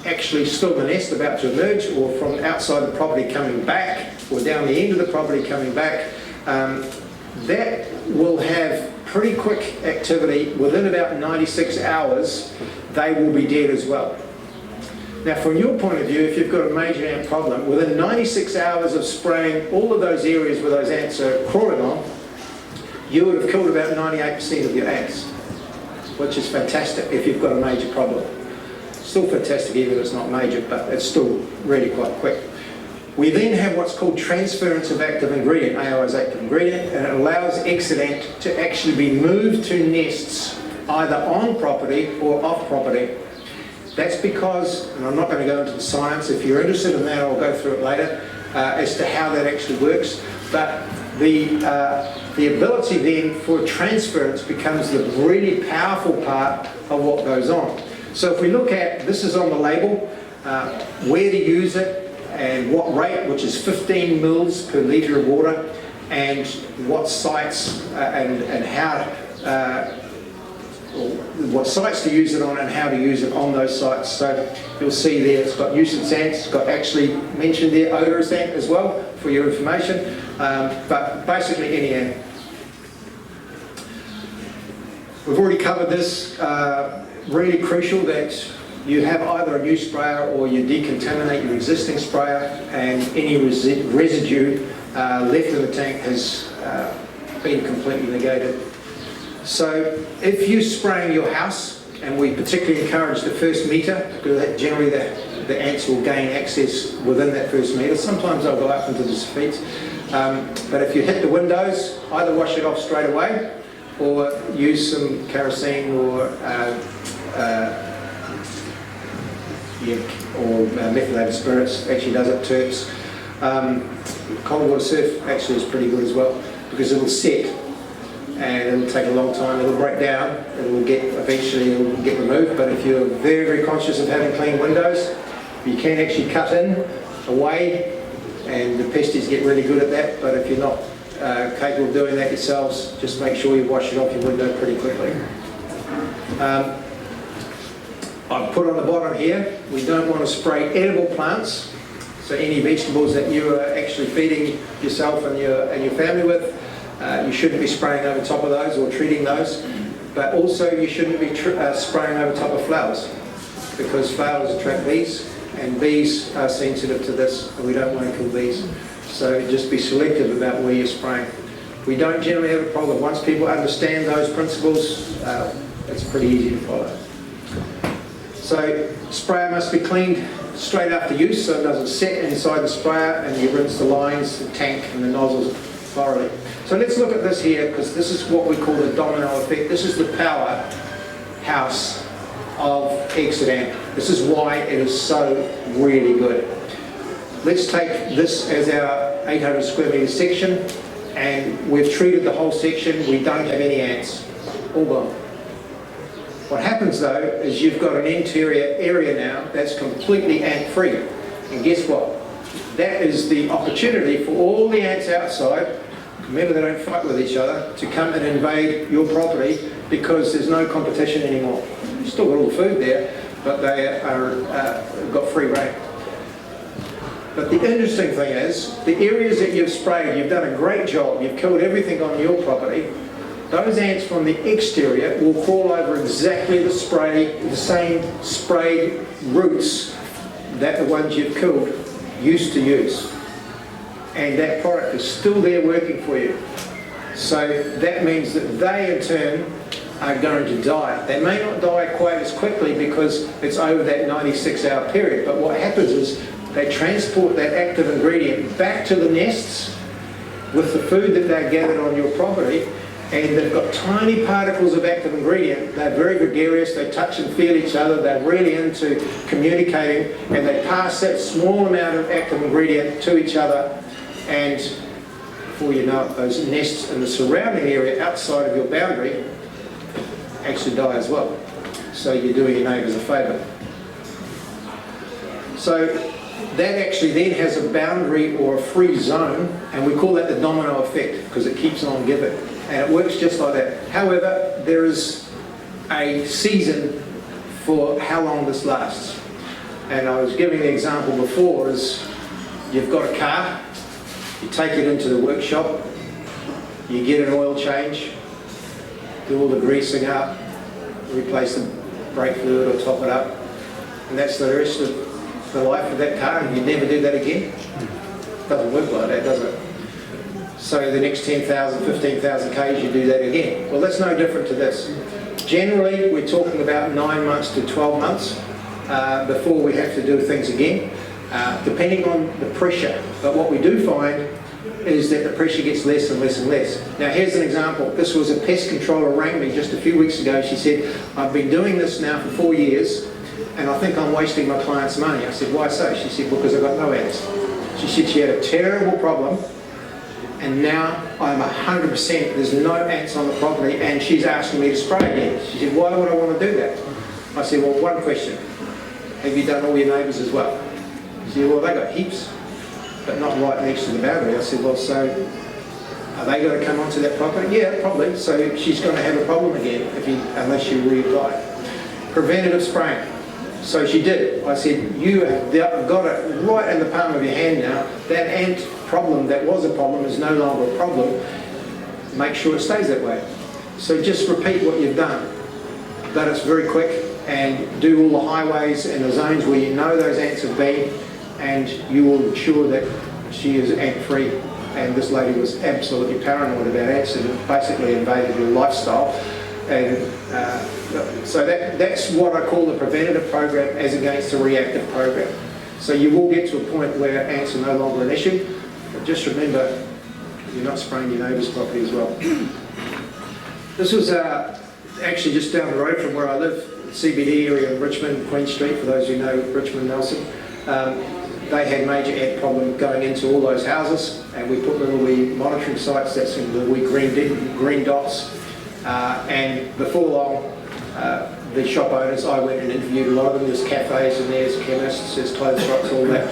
actually still in the nest about to emerge, or from outside the property coming back, or down the end of the property coming back, that will have pretty quick activity. Within about 96 hours, they will be dead as well. Now, from your point of view, if you've got a major ant problem, within 96 hours of spraying all of those areas where those ants are crawling on, you would have killed about 98% of your ants, which is fantastic if you've got a major problem. Still fantastic even if it's not major, but it's still really quite quick. We then have what's called transference of active ingredient, AO is active ingredient, and it allows exit ant to actually be moved to nests either on property or off property. That's because, and I'm not going to go into the science, if you're interested in that I'll go through it later, as to how that actually works, but the ability then for transference becomes the really powerful part of what goes on. So if we look at, this is on the label, where to use it and what rate, which is 15 mils per litre of water, and what sites and how, what sites to use it on and how to use it on those sites. So you'll see there it's got nuisance ants, it's got actually mentioned there odorous ant as well for your information, but basically any ant. We've already covered this. Really crucial that you have either a new sprayer or you decontaminate your existing sprayer, and any residue left in the tank has been completely negated. So if you're spraying your house, and we particularly encourage the first metre, because generally the ants will gain access within that first metre. Sometimes they'll go up into the feet. But if you hit the windows, either wash it off straight away or use some kerosene or methylated spirits. Actually does it, terps. Cold water surf actually is pretty good as well, because it'll set and it'll take a long time, it'll break down, eventually it'll get removed. But if you're very, very conscious of having clean windows, you can actually cut in, away, and the pesties get really good at that. But if you're not capable of doing that yourselves, just make sure you wash it off your window pretty quickly. I've put on the bottom here, we don't want to spray edible plants, so any vegetables that you are actually feeding yourself and your family with, you shouldn't be spraying over top of those or treating those. But also you shouldn't be spraying over top of flowers, because flowers attract bees, and bees are sensitive to this, and we don't want to kill bees. So just be selective about where you're spraying. We don't generally have a problem. Once people understand those principles, it's pretty easy to follow. So sprayer must be cleaned straight after use, so it doesn't set inside the sprayer, and you rinse the lines, the tank and the nozzles thoroughly. So let's look at this here, because this is what we call the domino effect. This is the powerhouse of exit ant. This is why it is so really good. Let's take this as our 800 square metre section, and we've treated the whole section. We don't have any ants, all gone. What happens though is you've got an interior area now that's completely ant-free. And guess what? That is the opportunity for all the ants outside, remember they don't fight with each other, to come and invade your property, because there's no competition anymore. You've still got all the food there, but they got free rein. But the interesting thing is, the areas that you've sprayed, you've done a great job, you've killed everything on your property. Those ants from the exterior will crawl over exactly the same sprayed roots that the ones you've killed used to use. And that product is still there working for you. So that means that they in turn are going to die. They may not die quite as quickly because it's over that 96-hour period, but what happens is they transport that active ingredient back to the nests with the food that they gathered on your property, and they've got tiny particles of active ingredient. They're very gregarious, they touch and feel each other, they're really into communicating, and they pass that small amount of active ingredient to each other, and before you know it, those nests in the surrounding area outside of your boundary actually die as well. So you're doing your neighbours a favour. So that actually then has a boundary or a free zone, and we call that the domino effect because it keeps on giving. And it works just like that. However, there is a season for how long this lasts. And I was giving the example before is you've got a car, you take it into the workshop, you get an oil change, do all the greasing up, replace the brake fluid or top it up, and that's the rest of the life of that car, and you never do that again. Doesn't work like that, does it? So the next 10,000, 15,000 Ks you do that again. Well, that's no different to this. Generally, we're talking about 9 months to 12 months before we have to do things again, depending on the pressure. But what we do find is that the pressure gets less and less and less. Now here's an example. This was a pest controller rang me just a few weeks ago. She said, I've been doing this now for 4 years and I think I'm wasting my clients' money. I said, why so? She said, because I've got no ants. She said she had a terrible problem and now I'm 100%, there's no ants on the property, and she's asking me to spray again. She said, why would I want to do that? I said, well, one question. Have you done all your neighbours as well? She said, well, they got heaps, but not right next to the boundary. I said, well, so are they going to come onto that property? Yeah, probably. So she's going to have a problem again unless you reapply. Preventative spraying. So she did. I said, you have got it right in the palm of your hand now. That ant problem that was a problem is no longer a problem. Make sure it stays that way. So just repeat what you've done. But it's very quick, and do all the highways and the zones where you know those ants have been, and you will ensure that she is ant-free. And this lady was absolutely paranoid about ants and basically invaded her lifestyle. And so that's what I call the preventative program as against a reactive program. So you will get to a point where ants are no longer an issue, but just remember you're not spraying your neighbour's property as well. This was actually just down the road from where I live, CBD area of Richmond, Queen Street, for those who know Richmond, Nelson. They had major ant problem going into all those houses, and we put little wee monitoring sites, that's in the wee green dots. And before long, the shop owners, I went and interviewed a lot of them. There's cafes and there's chemists, there's clothes shops, all that.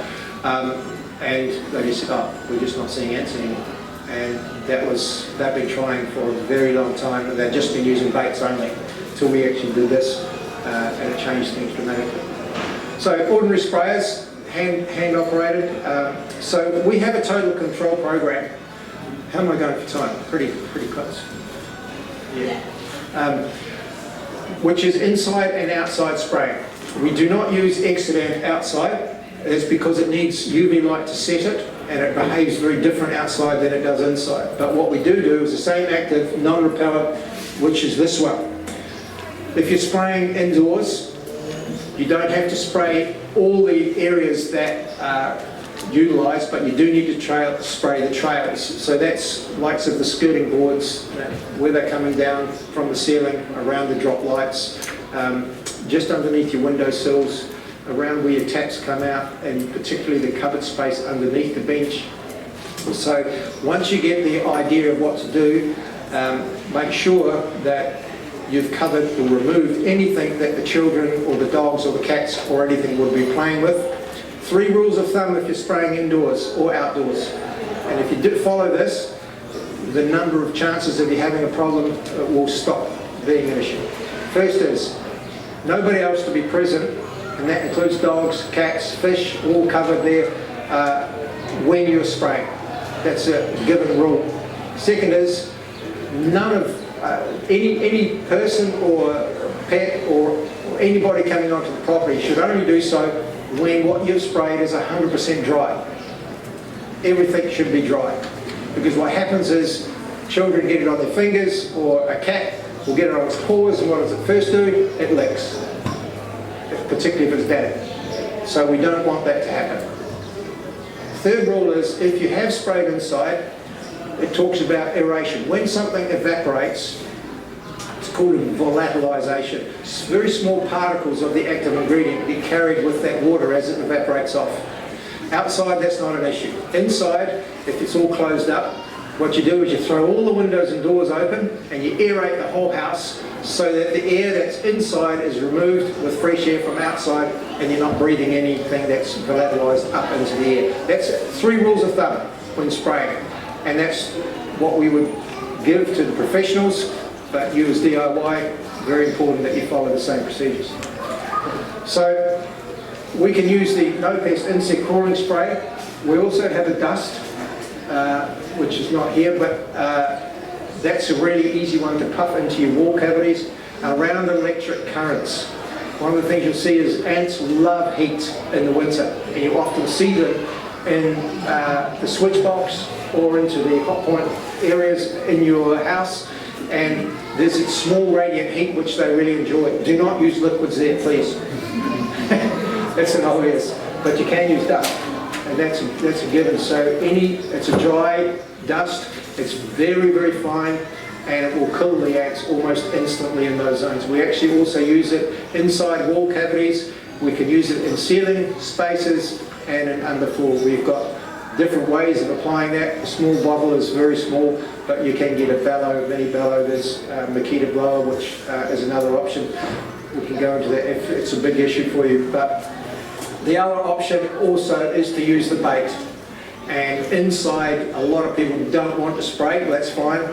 And they just said, oh, we're just not seeing ants anymore. And they've been trying for a very long time, and they've just been using baits only until we actually did this, and it changed things dramatically. So ordinary sprayers, hand operated. So we have a total control program. How am I going for time? Pretty close. Yeah. Which is inside and outside spraying. We do not use exudant outside. It's because it needs UV light to set it, and it behaves very different outside than it does inside. But what we do is the same active, non-repellent, which is this one. If you're spraying indoors, you don't have to spray all the areas that are utilised, but you do need to spray the trails. So that's likes of the skirting boards, where they're coming down from the ceiling, around the drop lights, just underneath your windowsills, around where your taps come out, and particularly the cupboard space underneath the bench. So once you get the idea of what to do, make sure that you've covered or removed anything that the children or the dogs or the cats or anything would be playing with. 3 rules of thumb if you're spraying indoors or outdoors. And if you do follow this, the number of chances of you having a problem will stop being an issue. First is, nobody else to be present, and that includes dogs, cats, fish, all covered there when you're spraying. That's a given rule. Second is, none of any person or pet or anybody coming onto the property should only do so when what you've sprayed is 100% dry. Everything should be dry. Because what happens is children get it on their fingers, or a cat will get it on its paws, and what does it first do? It licks, particularly if it's dead. So we don't want that to happen. Third rule is, if you have sprayed inside, it talks about aeration. When something evaporates, it's called volatilization. Very small particles of the active ingredient get carried with that water as it evaporates off. Outside, that's not an issue. Inside, if it's all closed up, what you do is you throw all the windows and doors open and you aerate the whole house so that the air that's inside is removed with fresh air from outside, and you're not breathing anything that's volatilized up into the air. That's 3 rules of thumb when spraying. And that's what we would give to the professionals, but you as DIY, very important that you follow the same procedures. So we can use the no pest insect crawling spray. We also have a dust, which is not here, but that's a really easy one to puff into your wall cavities around electric currents. One of the things you'll see is ants love heat in the winter, and you often see them in the switch box or into the hot point areas in your house, and there's a small radiant heat which they really enjoy. Do not use liquids there, please. That's an obvious, but you can use dust, and that's a given. So it's a dry dust, it's very, very fine, and it will kill the ants almost instantly in those zones. We actually also use it inside wall cavities. We can use it in ceiling spaces and in underfloor. We've got different ways of applying that. The small bottle is very small, but you can get a bellow, mini bellow. There's Makita blower, which is another option. We can go into that if it's a big issue for you. But the other option also is to use the bait. And inside, a lot of people don't want to spray. Well, that's fine.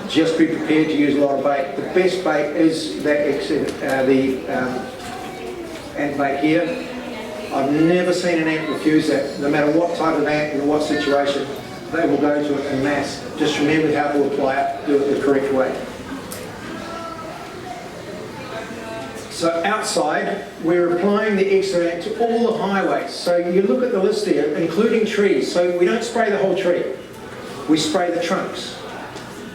Just be prepared to use a lot of bait. The best bait is that ant bait here. I've never seen an ant refuse that. No matter what type of ant and what situation, they will go to it en masse. Just remember how to apply it, do it the correct way. So outside, we're applying the extra to all the highways. So you look at the list here, including trees. So we don't spray the whole tree. We spray the trunks.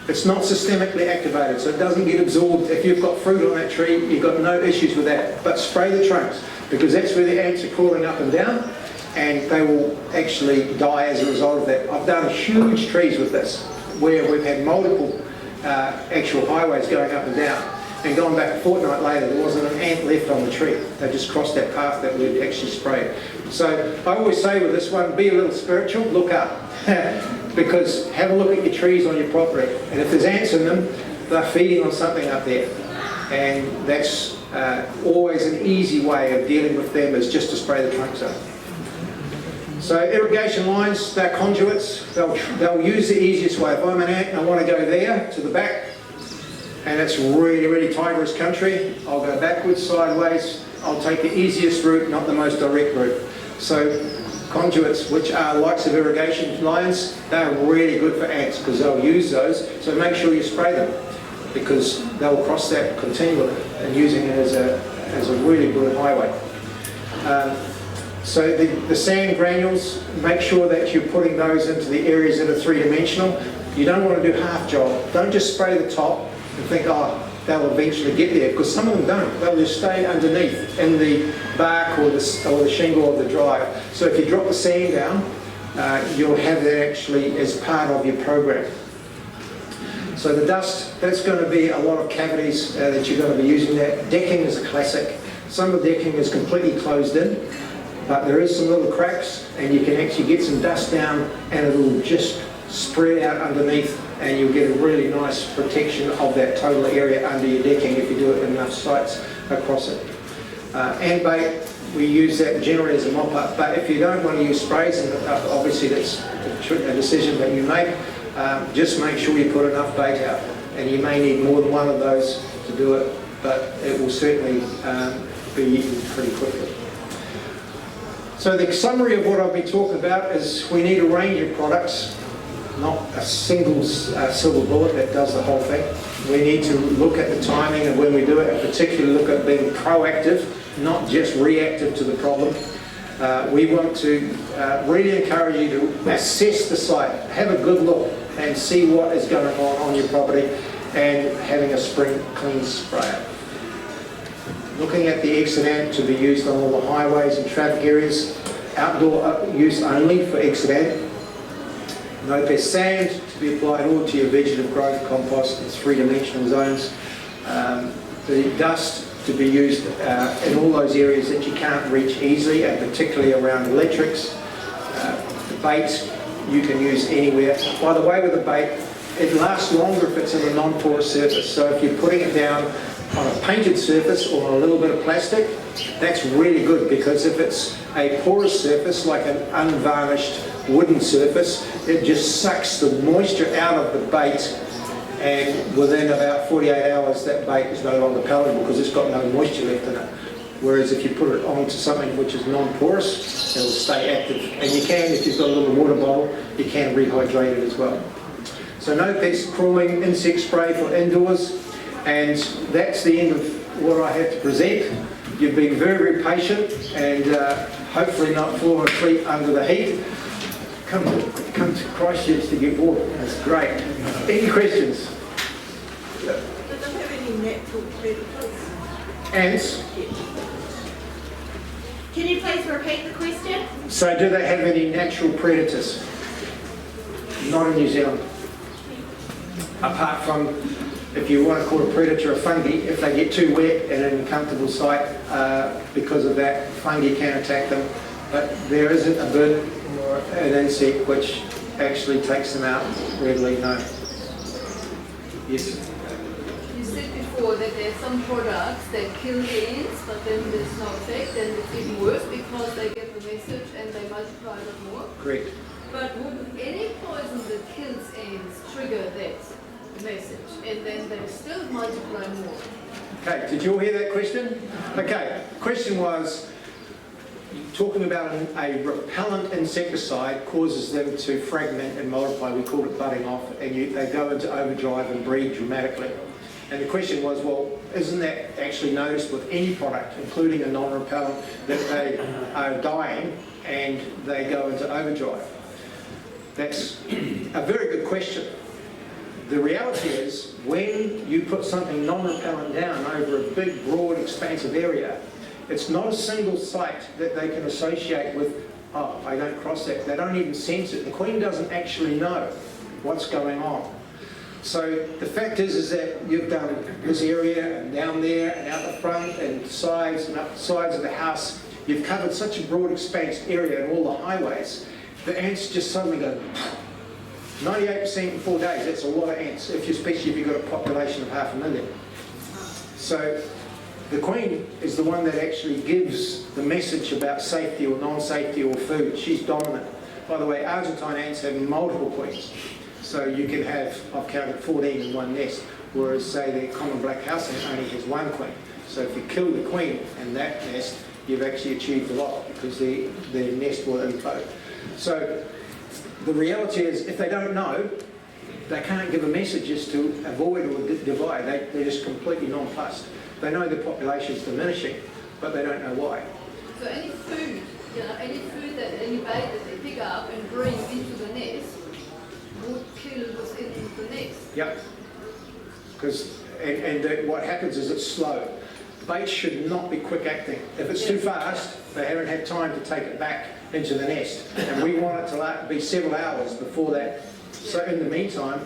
It's not systemically activated, so it doesn't get absorbed. If you've got fruit on that tree, you've got no issues with that. But spray the trunks, because that's where the ants are crawling up and down, and they will actually die as a result of that. I've done huge trees with this, where we've had multiple actual highways going up and down. And going back a fortnight later, there wasn't an ant left on the tree. They just crossed that path that we'd actually sprayed. So I always say with this one, be a little spiritual, look up. Because have a look at your trees on your property. And if there's ants in them, they're feeding on something up there. And that's always an easy way of dealing with them, is just to spray the trunks up. So irrigation lines, they're conduits. They'll use the easiest way. If I'm an ant and I want to go there to the back, and it's really, really tigerous country, I'll go backwards, sideways. I'll take the easiest route, not the most direct route. So conduits, which are likes of irrigation lines, they're really good for ants because they'll use those. So make sure you spray them, because they'll cross that continually and using it as a really good highway. So the sand granules, make sure that you're putting those into the areas that are 3-dimensional. You don't want to do half job. Don't just spray the top and think, oh, they'll eventually get there, because some of them don't. They'll just stay underneath in the bark or the shingle of the drive. So if you drop the sand down, you'll have that actually as part of your program. So the dust, that's going to be a lot of cavities that you're going to be using. That decking is a classic. Some of the decking is completely closed in, but there is some little cracks, and you can actually get some dust down and it'll just spread out underneath, and you'll get a really nice protection of that total area under your decking if you do it in enough sites across it. Ant bait, we use that generally as a mop-up, but if you don't want to use sprays, and obviously that's a decision that you make, just make sure you put enough bait out, and you may need more than one of those to do it, but it will certainly be eaten pretty quickly. So the summary of what I've been talking about is we need a range of products, not a single silver bullet that does the whole thing. We need to look at the timing and when we do it, and particularly look at being proactive, not just reactive to the problem. We want to really encourage you to assess the site, have a good look and see what is going on your property, and having a spring clean sprayer. Looking at the exit ant to be used on all the highways and traffic areas, outdoor use only for exit ant. No pest sand to be applied all to your vegetative growth compost in 3-dimensional zones. The dust to be used in all those areas that you can't reach easily, and particularly around electrics. The bait you can use anywhere. By the way, with the bait, it lasts longer if it's in a non-porous surface. So if you're putting it down on a painted surface or on a little bit of plastic, that's really good, because if it's a porous surface like an unvarnished wooden surface, it just sucks the moisture out of the bait, and within about 48 hours that bait is no longer palatable because it's got no moisture left in it. Whereas if you put it onto something which is non-porous, it'll stay active. And you can, if you've got a little water bottle, you can rehydrate it as well. So no pest crawling, insect spray for indoors. And that's the end of what I have to present. You've been very, very patient, and hopefully not fallen asleep under the heat. Come to Christchurch to get water. That's great. Any questions? Do they have any natural predators? Ants? Can you please repeat the question? So do they have any natural predators? Not in New Zealand. Apart from, if you want to call a predator a fungi, if they get too wet in an uncomfortable site, because of that, fungi can attack them. But there isn't a bird or an insect which actually takes them out readily, no. Yes? You said before that there are some products that kill the ants, but then there's no effect, and it's even worse because they get the message and they multiply a lot more. Correct. But would any poison that kills ants trigger that message, and then they still multiply more? Okay, did you all hear that question? Okay, the question was, talking about a repellent insecticide causes them to fragment and multiply. We call it budding off, and they go into overdrive and breed dramatically. And the question was, well, isn't that actually noticed with any product, including a non-repellent, that they are dying and they go into overdrive? That's a very good question. The reality is, when you put something non-repellent down over a big, broad, expansive area, it's not a single site that they can associate with, oh, I don't cross that. They don't even sense it. The queen doesn't actually know what's going on. So the fact is that you've done this area and down there and out the front and sides and up the sides of the house. You've covered such a broad, expansive area and all the highways. The ants just suddenly go 98% in 4 days. That's a lot of ants, especially if you've got a population of 500,000. So the queen is the one that actually gives the message about safety or non-safety or food. She's dominant. By the way, Argentine ants have multiple queens. So you can have, I've counted 14 in one nest, whereas say the common black house ant only has one queen. So if you kill the queen in that nest, you've actually achieved a lot, because the nest will implode. So the reality is, if they don't know, they can't give a message as to avoid or divide. They're just completely nonplussed. They know the population is diminishing, but they don't know why. So any food, any food that any bait that they pick up and bring into the nest would kill what's in the nest. Yep. Because what happens is it's slow. Bait should not be quick acting. If it's too fast, they haven't had time to take it back into the nest, and we want it to be several hours before that. So in the meantime,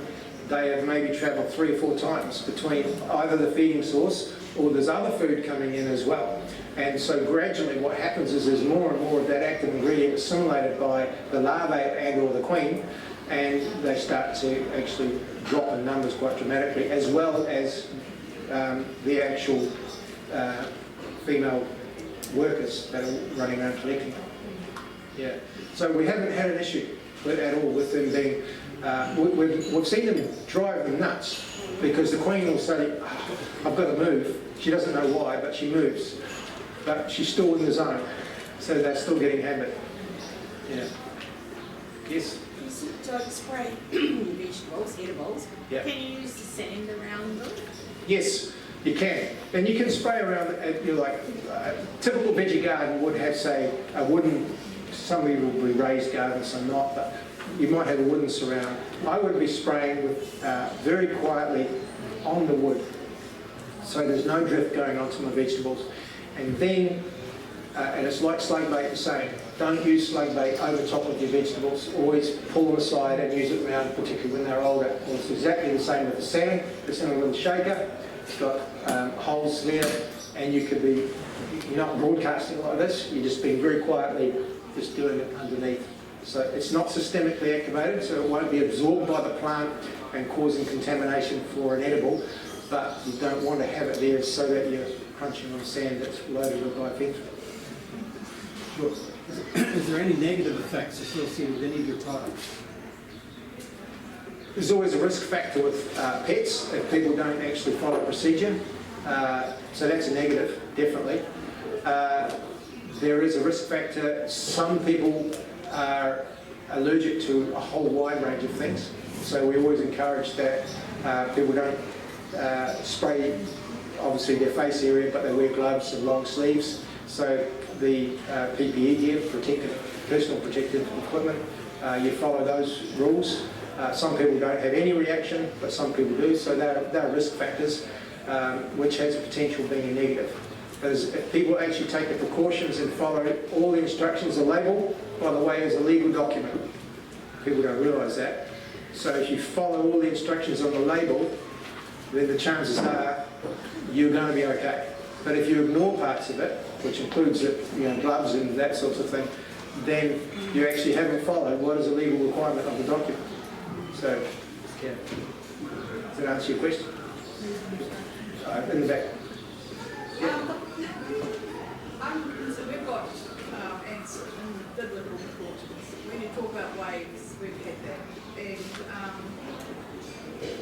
they have maybe travelled 3 or 4 times between either the feeding source or there's other food coming in as well. And so gradually what happens is there's more and more of that active ingredient assimilated by the larvae and or the queen, and they start to actually drop in numbers quite dramatically, as well as the actual female workers that are running around collecting them. Yeah. So we haven't had an issue at all with them being, we've seen them drive them nuts, because the queen will say, oh, I've got to move. She doesn't know why, but she moves. But she's still in the zone, so they're still getting hammered. Yeah. Yes? So to spray vegetables, edibles, Yeah. can you use the sand around them? Yes, you can. And you can spray around, a typical veggie garden would have, say, a wooden, some will be raised gardens, some not, but you might have a wooden surround. I would be spraying with very quietly on the wood, so there's no drift going onto my vegetables. And then, and it's like slug bait the same, don't use slug bait over top of your vegetables, always pull them aside and use it around, particularly when they're older. Well, it's exactly the same with the salmon. It's in a little shaker, it's got holes there, and you could be, you're not broadcasting like this, you're just being very quietly just doing it underneath. So it's not systemically activated, so it won't be absorbed by the plant and causing contamination for an edible, but you don't want to have it there so that you're crunching on sand that's loaded with bifenthrin. Sure. Is there any negative effects associated with any of your products? There's always a risk factor with pets if people don't actually follow procedure. So that's a negative, definitely. There is a risk factor. Some people are allergic to a whole wide range of things. So we always encourage that people don't spray, obviously, their face area, but they wear gloves and long sleeves. So the PPE gear, personal protective equipment, you follow those rules. Some people don't have any reaction, but some people do, so they're risk factors, which has potential being a negative. Because if people actually take the precautions and follow all the instructions, the label, by the way, is a legal document. People don't realise that. So if you follow all the instructions on the label, then the chances are you're going to be okay. But if you ignore parts of it, which includes gloves and that sort of thing, then you actually haven't followed what is a legal requirement of the document. So, yeah. Does that answer your question? In the back. So we've got ants in the little orchards. When you talk about waves, we've had that. And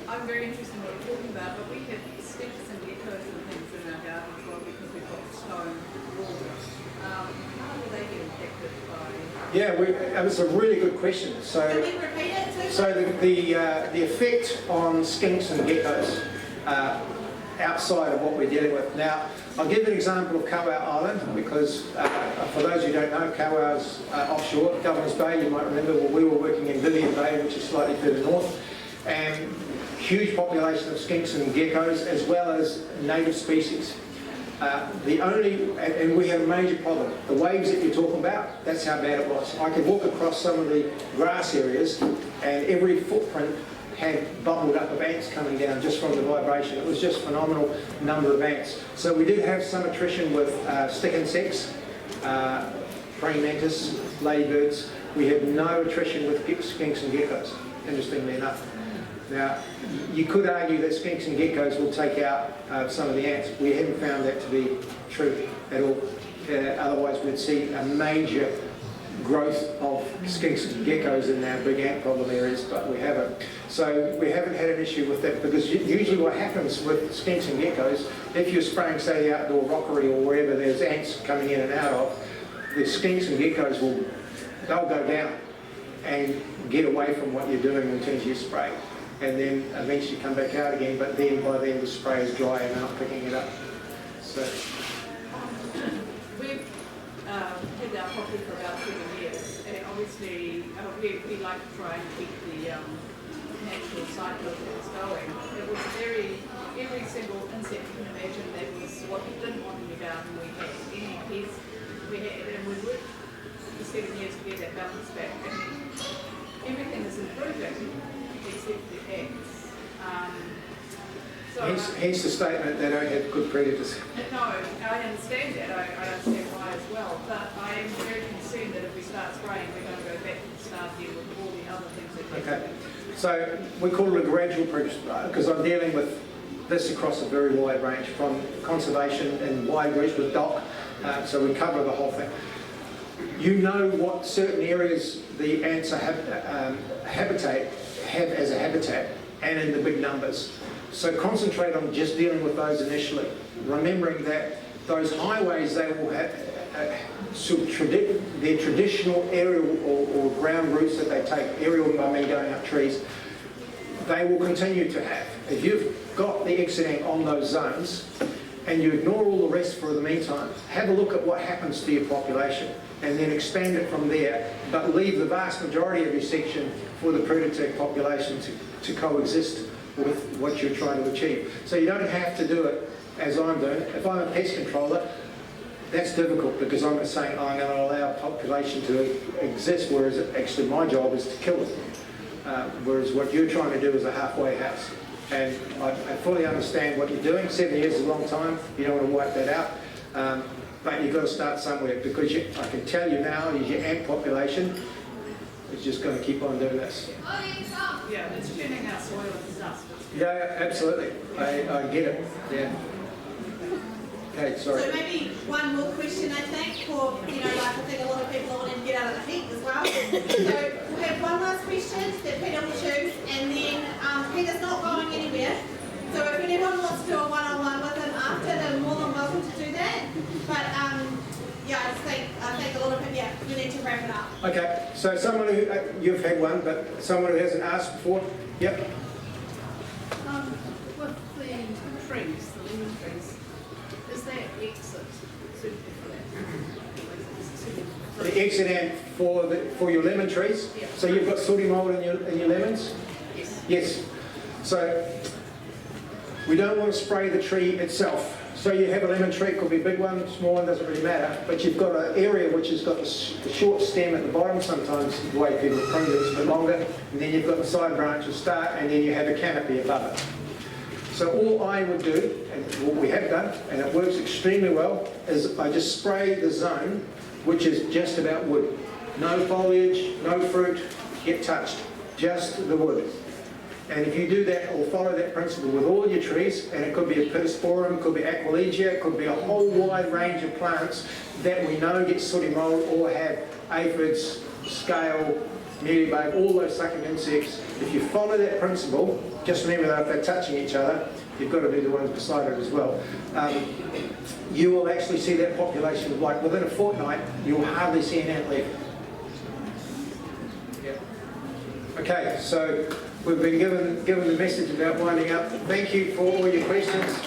I'm very interested in what you're talking about, but we have sticks and geckos and things in our garden as well because we've got stone walls. How do they get impacted by? Yeah, it's a really good question. So, Can we repeat it, please? so the effect on skinks and geckos outside of what we're dealing with. Now, I'll give an example of Kauau Island because for those who don't know, Kauau's offshore, Governor's Bay, you might remember, well, we were working in Vivian Bay, which is slightly further north, and huge population of skinks and geckos as well as native species. And we had a major problem. The waves that you're talking about, that's how bad it was. I could walk across some of the grass areas and every footprint had bubbled up of ants coming down just from the vibration. It was just phenomenal number of ants. So we did have some attrition with stick insects, praying mantis, ladybirds. We had no attrition with skinks and geckos, interestingly enough. Now, you could argue that skinks and geckos will take out some of the ants. We haven't found that to be true at all. Otherwise, we'd see a major growth of skinks and geckos in our big ant problem areas, but we haven't. So we haven't had an issue with that because usually what happens with skinks and geckos, if you're spraying, say, the outdoor rockery or wherever there's ants coming in and out of, the skinks and geckos they'll go down and get away from what you're doing in terms of your spray, and then eventually come back out again, but then by then the spray is dry and they're not picking it up. So We've had our property for about 7 years, and obviously we like to try and keep the natural cycle of things going. It was every single insect you can imagine that was what you didn't want in your garden. We had any pests, and we worked for 7 years to get that balance back. And everything is improving except the ants. hence the statement they don't have good predators. No, I understand that. I understand why as well. But I am very concerned that if we start spraying, we're going to go back to the start here with all the other things that Okay, so we call it a gradual approach because I'm dealing with this across a very wide range from conservation and wide reach with DOC, so we cover the whole thing. You know what certain areas the ants are have as a habitat and in the big numbers. So concentrate on just dealing with those initially, remembering that those highways, they will have their traditional aerial or ground routes that they take, aerial by me going up trees, they will continue to have. If you've got the exiting on those zones and you ignore all the rest for the meantime, have a look at what happens to your population and then expand it from there, but leave the vast majority of your section for the predator population to coexist with what you're trying to achieve. So you don't have to do it as I'm doing. If I'm a pest controller, that's difficult because I'm saying I'm going to allow population to exist, whereas actually my job is to kill it. Whereas what you're trying to do is a halfway house. And I fully understand what you're doing. 7 years is a long time. You don't want to wipe that out. But you've got to start somewhere because I can tell you now, your ant population is just going to keep on doing this. Yeah, it's turning out soil and dust. Yeah, absolutely. I get it. Yeah. Okay, sorry. So maybe one more question, I think, for, like I think a lot of people are wanting to get out of the heat as well. So we'll have one last question that Peter will choose, and then Peter's not going anywhere. So if anyone wants to do a one-on-one with him after, they're more than welcome to do that. But yeah, I think a lot of people, we need to wrap it up. Okay, so someone who, you've had one, but someone who hasn't asked before? Yep. With the trees, the lemon trees, is that exit suitable for that? The exit ant for your lemon trees? Yeah. So you've got sooty mould in your lemons? Yes. Yes. So we don't want to spray the tree itself. So you have a lemon tree, it could be a big one, small one, doesn't really matter, but you've got an area which has got the short stem at the bottom, sometimes the way people prune it is a bit longer, and then you've got the side branches start, and then you have a canopy above it. So all I would do, and what we have done, and it works extremely well, is I just spray the zone, which is just about wood. No foliage, no fruit, get touched, just the wood. And if you do that or follow that principle with all your trees, and it could be a pittosporum, it could be aquilegia, it could be a whole wide range of plants that we know get sooty mould or have aphids, scale, mealybug, all those sucking insects. If you follow that principle, just remember that if they're touching each other, you've got to be the ones beside it as well. You will actually see that population, like within a fortnight, you'll hardly see an ant left. Yeah. Okay, so we've been given the message about winding up. Thank you for all your questions.